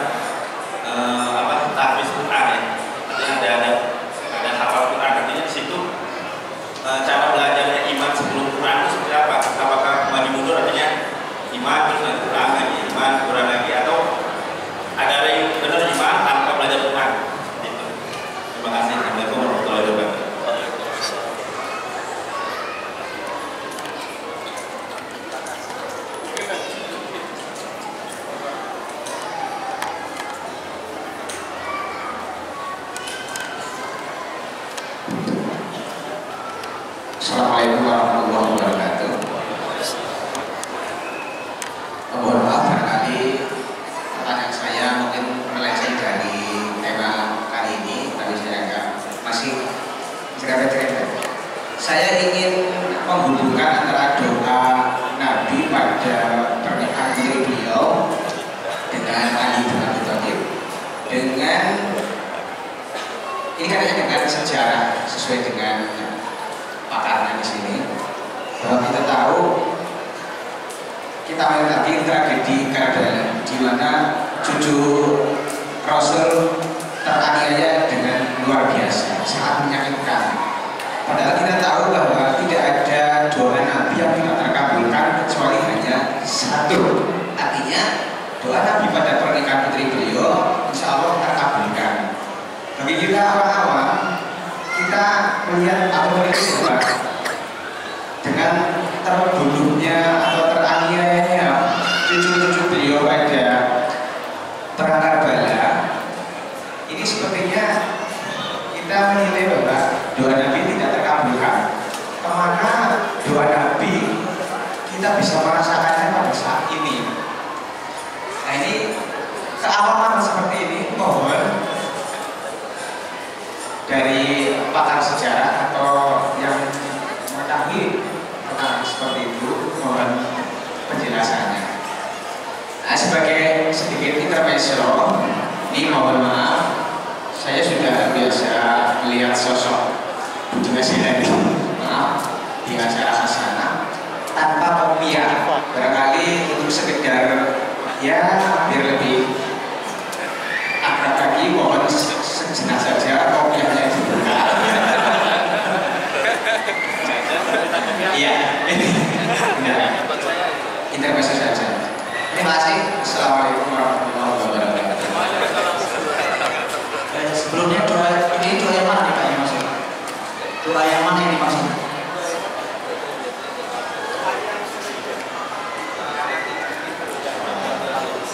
tahfiz Quran ya. Ada hafal Quran, artinya di situ cara belajarnya iman sebelum Quran itu seperti apa? Apakah maju mundur, artinya iman terus nanti Quran lagi, iman Quran lagi, atau ada yang benar iman tanpa belajar Quran? Gitu. Terima kasih. Assalamualaikum warahmatullahi wabarakatuh. Assalamualaikum warahmatullahi wabarakatuh. Mohon maaf barangkali pertanyaan saya mungkin melenceng dari tema kali ini, tapi saya agak masih cerewet-cerewet. Saya ingin menghubungkan antara doa Nabi pada pernikahan putri beliau dengan Ali bin Abi Thalib dengan ini kayaknya dengan sejarah sesuai dengan pakarnya di sini, bahwa kita tahu kita mengalami tragedi Karbala di mana cucu Rasul teraniaya dengan luar biasa, sangat menyakitkan. Padahal kita tahu bahwa tidak ada doa Nabi yang tidak terkabulkan kecuali hanya satu. Artinya doa Nabi pada pernikahan putri beliau insya Allah terkabulkan. Bagi kita awal-awal kita melihat atau melihat dengan terbunuhnya atau teraniayanya cucu-cucu beliau pada perang Karbala, ini sepertinya kita menilai bahwa doa Nabi tidak terkabulkan. Kemana doa Nabi kita bisa merasakannya pada saat ini? Nah, ini keawaman seperti ini mohon dari pakar sejarah atau yang mengetahui tentang seperti itu, mohon penjelasannya. Nah, sebagai sedikit intermezzo, ini mohon maaf, saya sudah biasa melihat sosok Budi Hasilani, maaf, di acara Hasanah tanpa kopiah, barangkali untuk sekedar ya biar lebih akrab lagi, mohon sejenak saja kopiahnya dibuka. Iya, ini intermezzo saja. Terima kasih. Assalamualaikum warahmatullahi wabarakatuh. Sebelumnya doa ini doa yang mana nih Pak yang maksud? Doa yang mana ini maksud?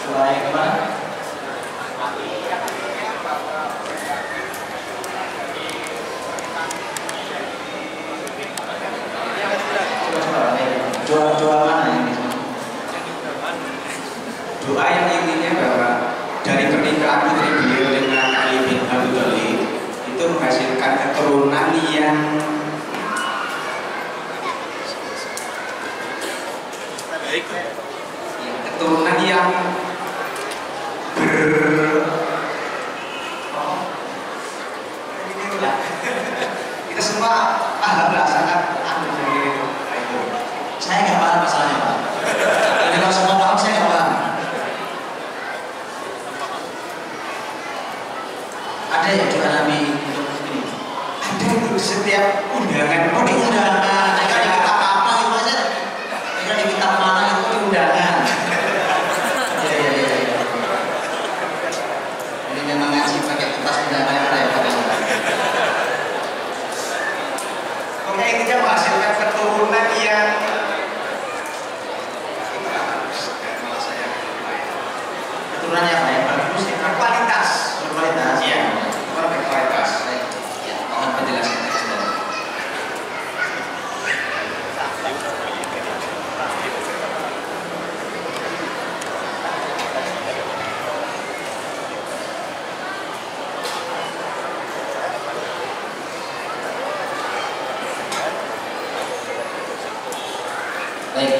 Doa yang gimana? Doa mana ini? Doa yang intinya bahwa dari pernikahan putri beliau dengan Ali bin Abi Thalib itu menghasilkan keturunan yang kita semua paham lah sangat itu. Saya nggak paham masalahnya Pak. Jadi kalau semua paham saya nggak paham. ada ya doa Nabi untuk ini? Ada untuk setiap undangan. Oh di undangan, saya kan di kitab apa itu aja? Saya kan di kitab mana itu di undangan. Ya. Ini memang ngaji pakai kertas undangan yang repot. Oke, intinya menghasilkan keturunan yang keturunannya apa ya? Bagus ya. berkualitas. Berkualitas. Iya, berkualitas. Ya, mohon penjelasan. Baik,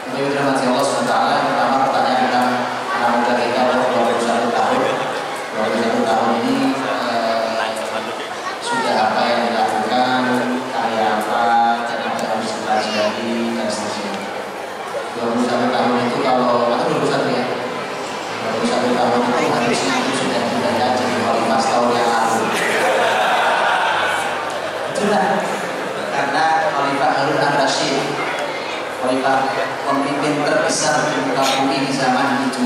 untuk dirahmati Allah SWT, pertama pertanyaan tentang anak muda kita 21 tahun. 21 tahun ini sudah apa yang dilakukan, karya apa, dan apa yang harus dipelajari dan seterusnya. 21 tahun itu kalau atau 21 ya, 21 tahun itu harusnya itu sudah dibaca jadi khalifah tahun yang lalu. Itulah karena Khalifah Harun ar-Rasyid, Khalifah pemimpin terbesar di muka bumi di zaman itu,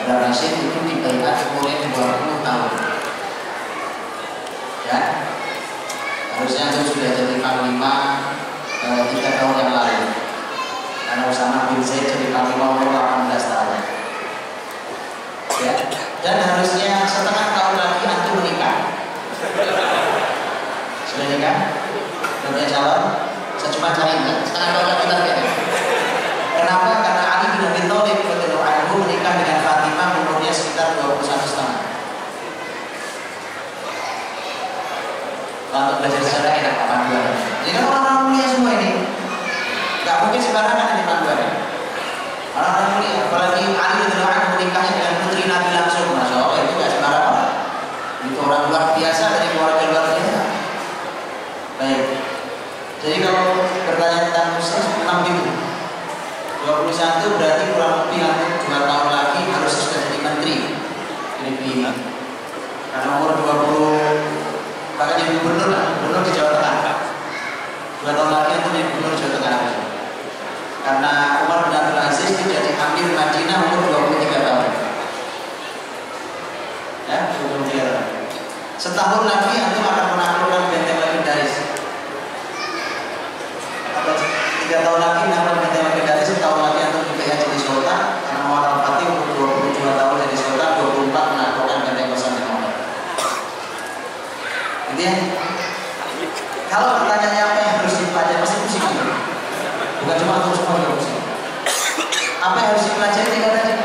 Ar-Rasyid itu dibaiat umurnya 20 tahun. Ya, harusnya itu sudah jadi panglima 3 tahun yang lalu. Karena Usama bin Zaid jadi panglima umur 18 tahun. Ya, dan harusnya setengah tahun lagi antum menikah. Sudah nikah? Sudah punya calon? Saya cuma cari enggak? Setengah tahun lagi targetnya. Kenapa? Karena Ali bin Abi Thalib radhiyallahu anhu menikah dengan Fatimah umurnya sekitar 21,5. Kalau belajar sejarah enak panduan. Jadi kan orang-orang mulia semua ini. Gak mungkin sembarangan ini panduannya. Orang-orang mulia, apalagi Ali radhiyallahu anhu menikahnya dengan putri Nabi langsung, masya Allah itu gak sembarangan. Itu orang luar biasa dari keluarga luar biasa. Baik. Jadi kalau bertanya tentang Muslim 6 itu 21 berarti kurang lebih nanti 2 tahun lagi harus sudah jadi menteri lebih karena umur 20 bahkan jadi gubernur lah, gubernur di Jawa Tengah 2 tahun lagi itu jadi gubernur Jawa Tengah karena Umar bin Abdul Aziz itu jadi amir Madinah umur 23 tahun ya, 23 tahun. Setahun lagi antum akan menaklukkan benteng legendaris. 3 tahun lagi namun benteng legendaris, setahun lagi antum dipilih jadi sultan. Karena Muhammad Al-Fatih umur 22 tahun jadi sultan, 24 menaklukkan benteng Konstantinopel. Jadi kalau pertanyaannya apa yang harus dipelajari pasti pusing. Bukan cuma antum semua yang pusing. Apa yang harus dipelajari katanya?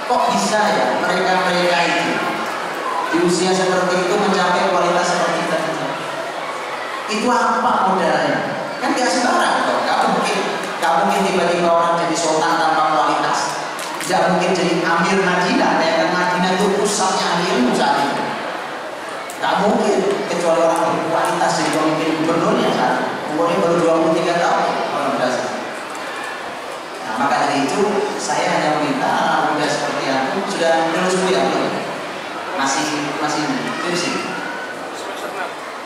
Kok bisa ya mereka-mereka itu di usia seperti itu mencapai kualitas seperti tadi? Itu apa modalnya? Kan gak sembarang kok. Gak mungkin tiba-tiba orang jadi sultan tanpa kualitas. Gak mungkin jadi amir Madinah. Kayak Madinah itu pusatnya ahli ilmu saat itu. Gak mungkin kecuali orang berkualitas jadi pemimpin gubernurnya saat itu. Umurnya baru 23 tahun orang berasa. Nah maka dari itu saya hanya meminta anak muda seperti aku sudah lulus kuliah belum? Masih skripsi.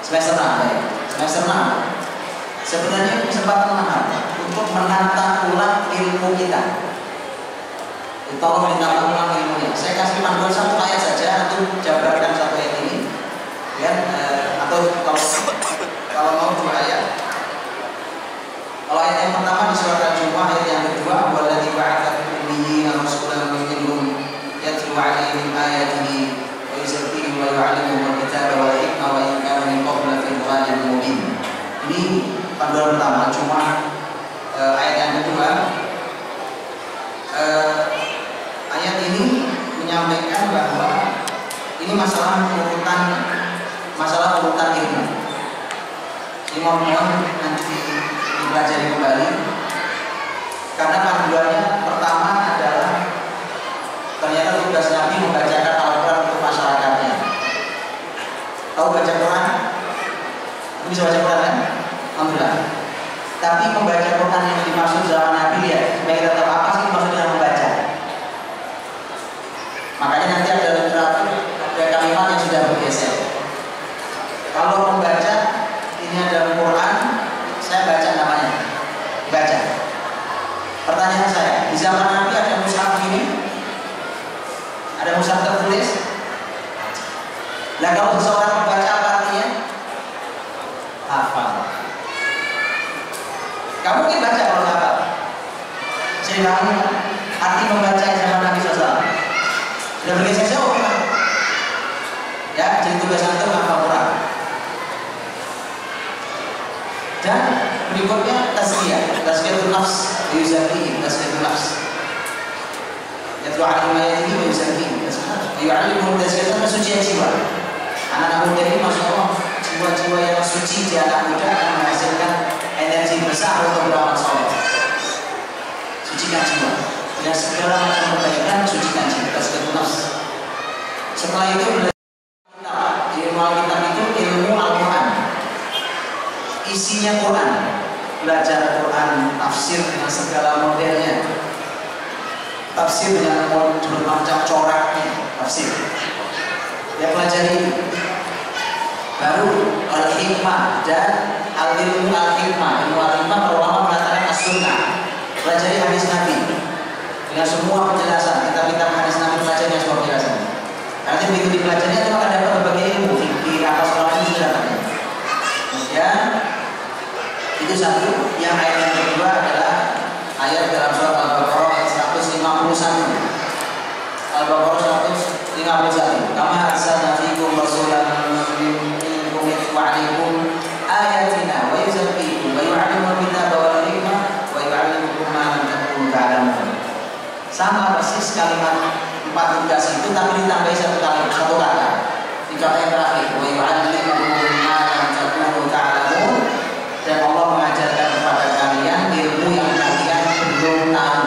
Semester 6 ya. Semester 6. Sebenarnya kesempatan mahal untuk menata ulang ilmu kita. Tolong ditata ulang ilmunya. Saya kasih panduan satu ayat saja untuk jabarkan satu ayat ini, ya. Atau kalau mau 2 ayat. Kalau ayat yang pertama di surat Al-Jumu'ah, ayat yang kedua, "Walladzi ba'atsa fil ummiyyiina rasulan minhum yatlu 'alaihim ayatihi wa yuzakkihim wa yu'allimuhumul kitaba wal hikmah wa in kanu min qablu lafi dhalalin mubin." Ini panduan pertama, cuma ayat yang kedua ayat ini menyampaikan bahwa ini masalah urutan ilmu. Ini mohon nanti dipelajari kembali karena panduannya pertama adalah ternyata tugas Nabi membacakan Al-Quran untuk masyarakatnya. Tahu baca Quran? Bisa baca Quran kan? Alhamdulillah. Tapi membaca Quran yang dimaksud zaman Nabi ya, supaya kita tahu apa sih maksudnya membaca. Makanya nanti ada literatur, ada kalimat yang sudah Nah kalau seseorang membaca apa artinya? Hafal. Kamu mungkin baca kalau nggak hafal. Saya tahu arti membaca zaman Nabi SAW. Sudah bergeser jauh kan? Ya, jadi tugas antum hafal Quran. Dan berikutnya tazkiyatun nafs, yuzaki, tazkiyatun nafs. Yatlu alim ayatihi wa yuzaki. Yu'allimuhum tazkiyatan kesucian jiwa. Anak-anak muda ini masya Allah, jiwa-jiwa yang suci di anak muda akan menghasilkan energi besar untuk beramal soleh. Sucikan jiwa. Yang segala macam kebaikan sucikan jiwa. Tazkiyatun nafs. Setelah itu ilmu Alkitab itu ilmu Al-Quran, isinya Quran, belajar Quran, tafsir dengan segala modelnya, tafsir dengan bermacam coraknya, tafsir dia pelajari. Baru Al-Hikmah dan Al-Ilmu Al-Hikmah. Ilmu Al-Hikmah para ulama mengatakan as-sunnah, pelajari hadis Nabi dengan semua penjelasan, kitab-kitab hadis Nabi pelajari semua penjelasan. Nanti begitu dipelajari itu akan dapat berbagai ilmu di atas orang itu sudah ada. Kemudian itu satu. Yang ayat yang kedua adalah ayat dalam surat Al-Baqarah ayat 151. Al-Baqarah 151. Kama arsalna fiikum rasulan minkum yatlu 'alaikum ayatina wa yuzakkikum wa yu'allimukum al-kitaba wal hikmah wa yu'allimukum ma lam takunu ta'lamun. Sama persis kalimat 4 tugas itu, tapi ditambahi satu kata di kata yang terakhir, wa yu'allimukum ma lam takunu ta'lamun, dan Allah mengajarkan kepada kalian ilmu yang kalian belum tahu.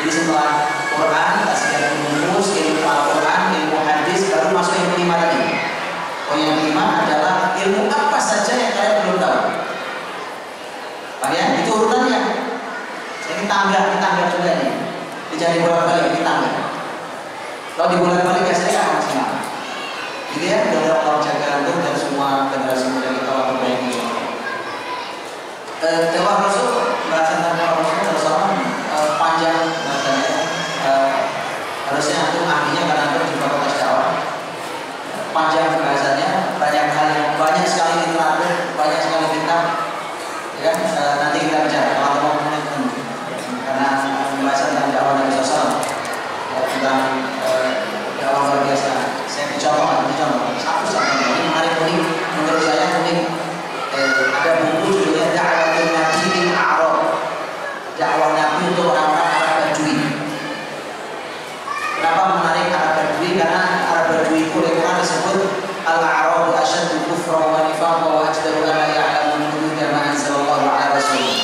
Jadi setelah Quran, tazkiyatun nufus, ilmu Al-Quran, ilmu hadis, baru masuk yang kelima tadi. Yang kelima adalah ilmu apa saja yang kalian belum tahu. Bagian itu urutannya. Jadi tangga juga nih. Dijadi bolak-balik di tangga. Kalau di bolak-balik biasanya akan maksimal. Gitu ya, mudah-mudahan Allah jaga antum dan semua generasi muda kita Allah perbaiki. Jawab Rasul, bahasan tentang Rasul bersama panjang bahasanya. Harusnya antum ahlinya karena antum di fakultas dakwah. Panjang bahasanya, banyak sekali literatur, banyak sekali kitab. Ya kan? Nanti kita bicara kalau karena pembahasan tentang dakwah Nabi SAW, tentang dakwah luar biasa. Saya contoh satu ini menarik, unik menurut saya unik. Ada buku judulnya Da'watul Nabi lil A'rab, dakwah Nabi untuk orang-orang Arab Badui. Kenapa menarik Arab Badui? Karena Arab Badui itu oleh Quran disebut al-A'rabu asyaddu kufran wa nifaqan wa ajdaru an la ya'lamu hududa ma anzalallahu ala rasulih.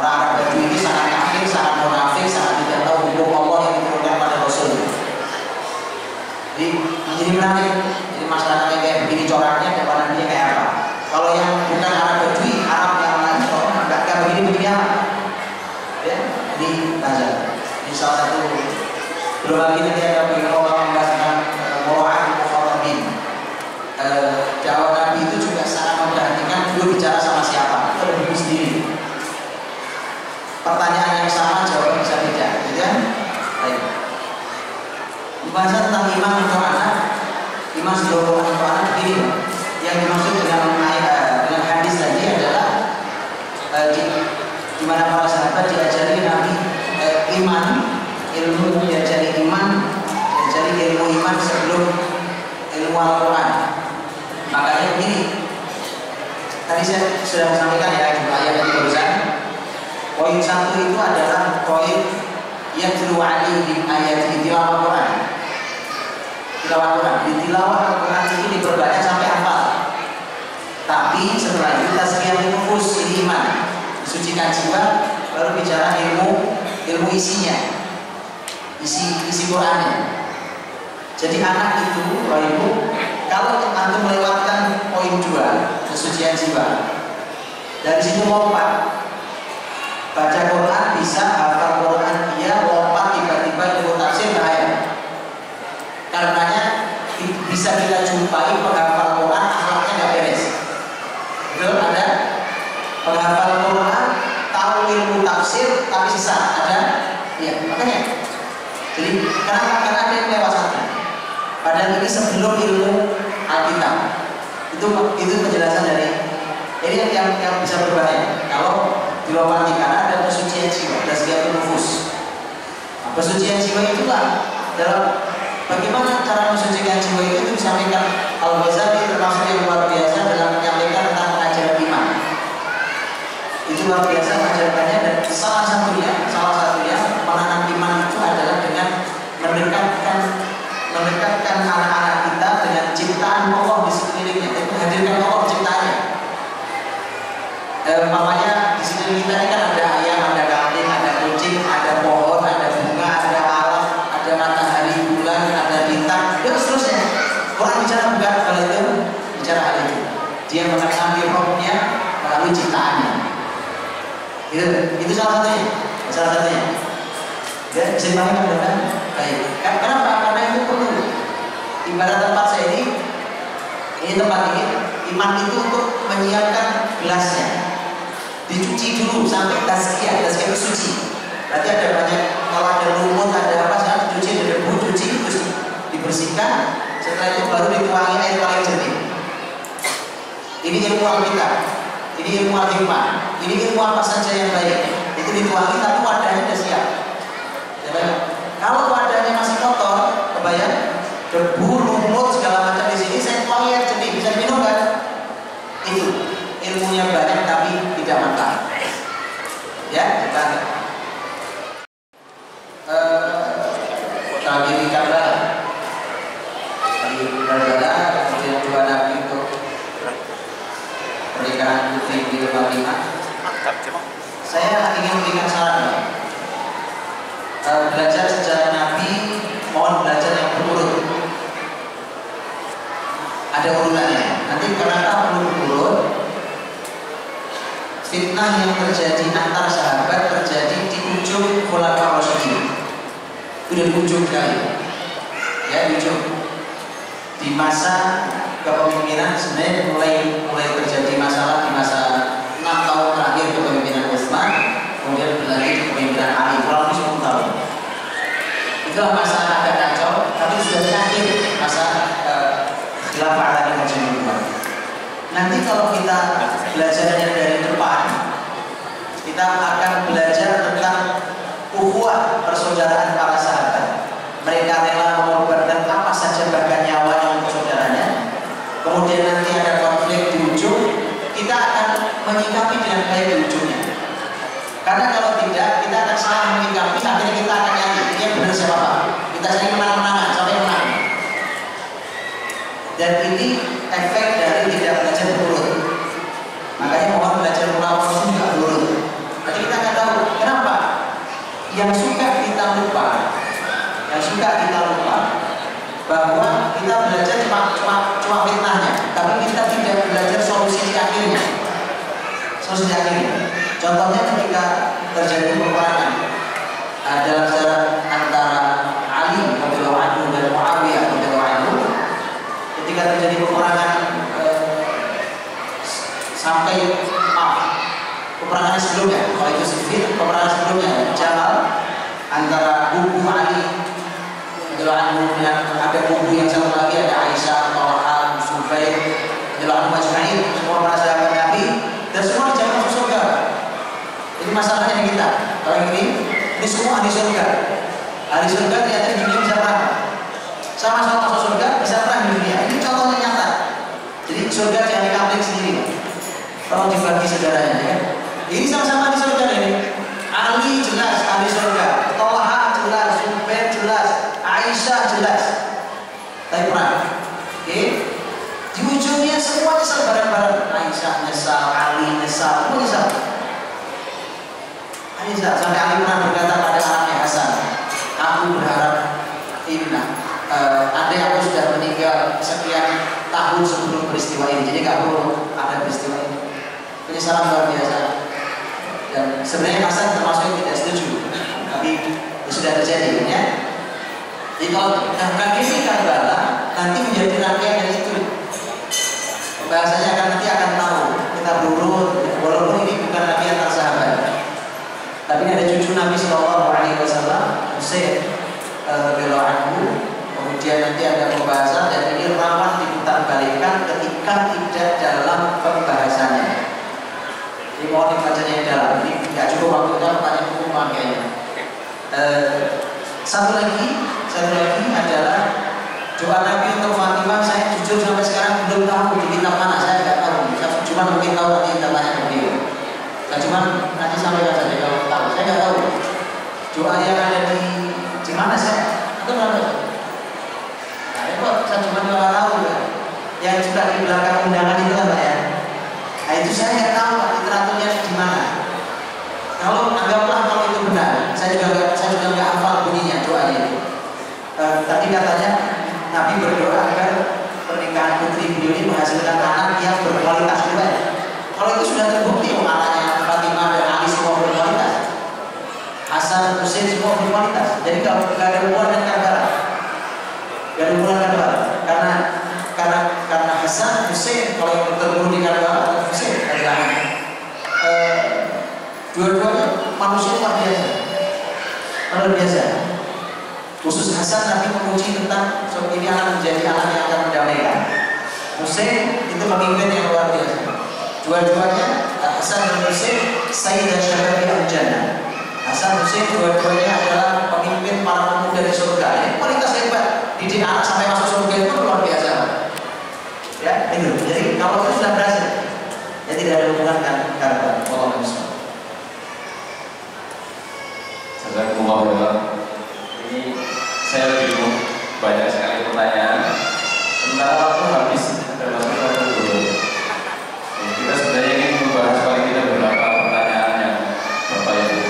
Orang Arab Badui ini sangat kafir, sangat munafik, sangat tidak tahu hukum Allah yang diturunkan pada Rasul. Jadi menjadi menarik. Jadi masyarakat yang kayak begini coraknya, depan Nabi kayak apa? Kalau yang bukan Arab Badui, Arab yang lain, kalau nggak begini apa? Ya, jadi belajar. Ini salah satu. Belum lagi nanti ada orang membahas tentang mura'ah al-mukhawabin. Dakwah Nabi itu juga sangat memperhatikan dulu bicara sama siapa, itu ada buku sendiri. Pertanyaan yang sama, jawaban bisa beda, gitu kan? Baik. Pembahasan tentang iman untuk anak, iman seluruh untuk anak begini. Yang dimaksud dengan hadis tadi adalah di mana para sahabat diajari Nabi iman, ilmu diajari ilmu iman sebelum ilmu Al-Quran. Makanya begini, tadi saya sudah sampaikan ya di ayat yang barusan. Poin 1 itu adalah poin yatlu 'alaihim ayatihi, tilawah Al-Quran. Tilawah Al-Quran, di tilawah Al-Quran itu diperbanyak sampai hafal. Tapi setelah itu tazkiyatun nufus, ini iman, disucikan jiwa, baru bicara ilmu isinya, isi Qurannya. Jadi anak itu, Bapak Ibu, kalau antum melewatkan poin 2, kesucian jiwa, dari situ lompat, baca Quran bisa, hafal Quran dia, lompat tiba-tiba ilmu tafsir bahaya. Karenanya bisa kita jumpai penghafal Quran akhlaknya nggak beres. Betul, ada penghafal Quran tahu ilmu tafsir tapi sesat, ada? Iya, makanya. Jadi karena ada yang lewat satu. Padahal ini sebelum ilmu Alkitab. Itu penjelasan dari ini yang bisa berbahaya kalau dilewati, karena ada kesucian jiwa, tazkiyatun nufus. Kesucian jiwa itulah dalam bagaimana cara mensucikan jiwa itu disampaikan Al-Ghazali termasuk yang luar biasa dalam menyampaikan tentang ajaran iman. Itu luar biasa ajarannya, dan salah satunya menanam iman itu adalah dengan mendekatkan anak-anak kita dengan ciptaan Allah di sekelilingnya, dan menghadirkan Allah ciptaannya. Makanya di sekeliling kita ini kan ada ayam, ada kambing, ada kucing, ada pohon, ada bunga, ada alam, ada matahari, bulan, ada bintang, dan seterusnya. Orang bicara bukan hal itu, bicara hal itu. Dia mengenali rohnya melalui ciptaannya. Itu salah satunya. Ya, bisa dipahami kan? Baik. Kenapa? Karena itu perlu. Ibarat tempat saya ini tempat ini, iman itu untuk menyiapkan gelasnya. Dicuci dulu sampai tazkiyah itu suci. Berarti ada banyak, kalau ada lumut, ada apa, sekarang dicuci, ada debu, terus dibersihkan. Setelah itu baru dituangi air paling jernih. Ini ilmu Alkitab, ini ilmu Al-Hikmah, ini ilmu apa saja yang baik. Itu dituangi, tapi wadahnya sudah siap. Kalau wadahnya masih kotor, kebayang, debu, lumut, segala macam di sini, saya tuangi air jernih, bisa diminum kan? Itu ilmunya banyak tapi tidak manfaat. Ya, kita tragedi Karbala. Di Karbala, kemudian dua nabi untuk pernikahan putri di Fatimah. Saya ingin memberikan saran. Belajar sejarah Nabi, mohon belajar yang berurut. Ada urutannya. Nanti kenapa perlu berurut? Fitnah yang terjadi antar sahabat terjadi di ujung Khulafaur Rasyidin. Itu di ujung sekali. Ya, di ujung. Di masa kepemimpinan sebenarnya mulai terjadi masalah di masa 6 tahun terakhir kepemimpinan Utsman, kemudian berlanjut di kepemimpinan Ali kurang lebih 10 tahun. Itulah masa agak kacau, tapi sudah di akhir masa khilafah Ali Hajjaj. Nanti kalau kita belajarnya dari depan, kita akan belajar tentang ukhuwah persaudaraan para sahabat. Mereka rela mengorbankan apa saja bahkan nyawanya untuk saudaranya. Kemudian nanti ada konflik di ujung, kita akan menyikapi dengan baik di ujungnya. Karena kalau tidak, kita akan salah menyikapi, akhirnya kita akan yakin ini yang benar siapa Pak. Kita sering menang-menangan sampai menang. Dan ini efek dari tidak belajar berurut. Makanya mohon belajar ulang itu juga berurut. Nanti kita akan tahu kenapa yang suka kita lupa bahwa kita belajar cuma fitnahnya, tapi kita tidak belajar solusi akhirnya. Contohnya ketika terjadi peperangan dalam sejarah antara Ali radhiyallahu anhu dan Muawiyah radhiyallahu anhu. Ketika terjadi peperangan peperangan sebelumnya, kalau itu Siffin, peperangan sebelumnya Jamal antara kubu Ali dan ada kubu yang satu lagi, ada Aisyah, Thalha, Zubair, Majma'in, semua para sahabat Nabi, dan semua dijamin masuk surga. Ini masalahnya di kita. Kalau ini semua ahli surga. Ahli surga ternyata di dunia bisa perang. Sama-sama masuk surga, bisa perang di dunia. Ini contohnya nyata. Jadi surga jangan dikapling sendiri. Kalau dibagi saudaranya, ya. Ini sama-sama di surga ini. Ali jelas ahli surga, Thalha jelas, Zubair jelas, Aisyah jelas. Tapi perang. Oke. Di ujungnya semuanya bareng-bareng. Aisyah nyesal, Ali nyesal, semua nyesal. Aisyah sampai Ali pernah berkata pada anaknya Hasan, aku berharap andai aku sudah meninggal sekian tahun sebelum peristiwa ini, jadi gak perlu ada peristiwa ini. Penyesalan luar biasa. Dan sebenarnya Hasan termasuk yang tidak setuju, tapi sudah terjadi, ya. Jadi kalau tragedi Karbala nanti menjadi rangkaian dari itu. Bahasanya nanti akan tahu kita berurut, walaupun ini bukan Nabi antar sahabat, tapi ada cucu Nabi Shallallahu Alaihi Wasallam, Husain radhiyallahu anhu. Kemudian nanti ada pembahasan dan ini rawan diputar balik. dalam. Ini nggak cukup waktunya, pertanyaan umum kayaknya. Satu lagi adalah doa Nabi untuk Fatimah. Saya jujur sampai sekarang belum tahu di kitab mana, saya nggak tahu. Saya cuma mungkin tahu nanti kita tanya ke beliau. Saya cuma nanti sampaikan saja kalau tahu. Saya nggak tahu doa yang ada di mana saya atau mana. Nah, kok saya cuma nggak tahu kan? Yang juga di belakang undangan itu kan Pak ya. Nah itu saya nggak tahu Pak literaturnya di mana. Kalau anggaplah kalau itu benar, saya juga nggak hafal bunyinya doanya itu. Tapi katanya Nabi berdoa agar pernikahan putri beliau ini menghasilkan anak yang berkualitas juga. Kalau itu sudah terbukti, anaknya Fatimah dan Ali semua berkualitas, Hasan, Husain semua berkualitas. Jadi kalau nggak ada hubungan dengan Karbala, nggak ada hubungan dengan Karbala, karena Hasan, Husain kalau yang terbunuh di Karbala atau Husain adalah dua-duanya manusia luar biasa. Khusus Hasan, Nabi memuji tentang ini akan menjadi anak yang akan mendamaikan. Husain itu pemimpin yang luar biasa. Dua-duanya Hasan dan Husain Sayyidah Syababi al-Jannah. Hasan Husain dua-duanya adalah pemimpin para pemuda di surga. Ini kualitas hebat. Didik anak sampai masuk surga itu luar biasa. Ya, itu. Jadi kalau itu sudah berhasil, ya tidak ada hubungan dengan Karbala. Wallahu a'lam. Ini saya bingung, banyak sekali pertanyaan. Sementara waktu habis, termasuk waktu dulu. Kita sebenarnya ingin membahas paling tidak beberapa pertanyaan yang Bapak Ibu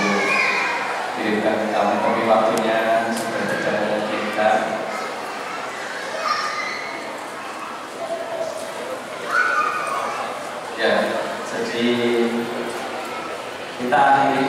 kirimkan ke kami, tapi waktunya sudah berjalan dengan kita. Ya, jadi kita akhiri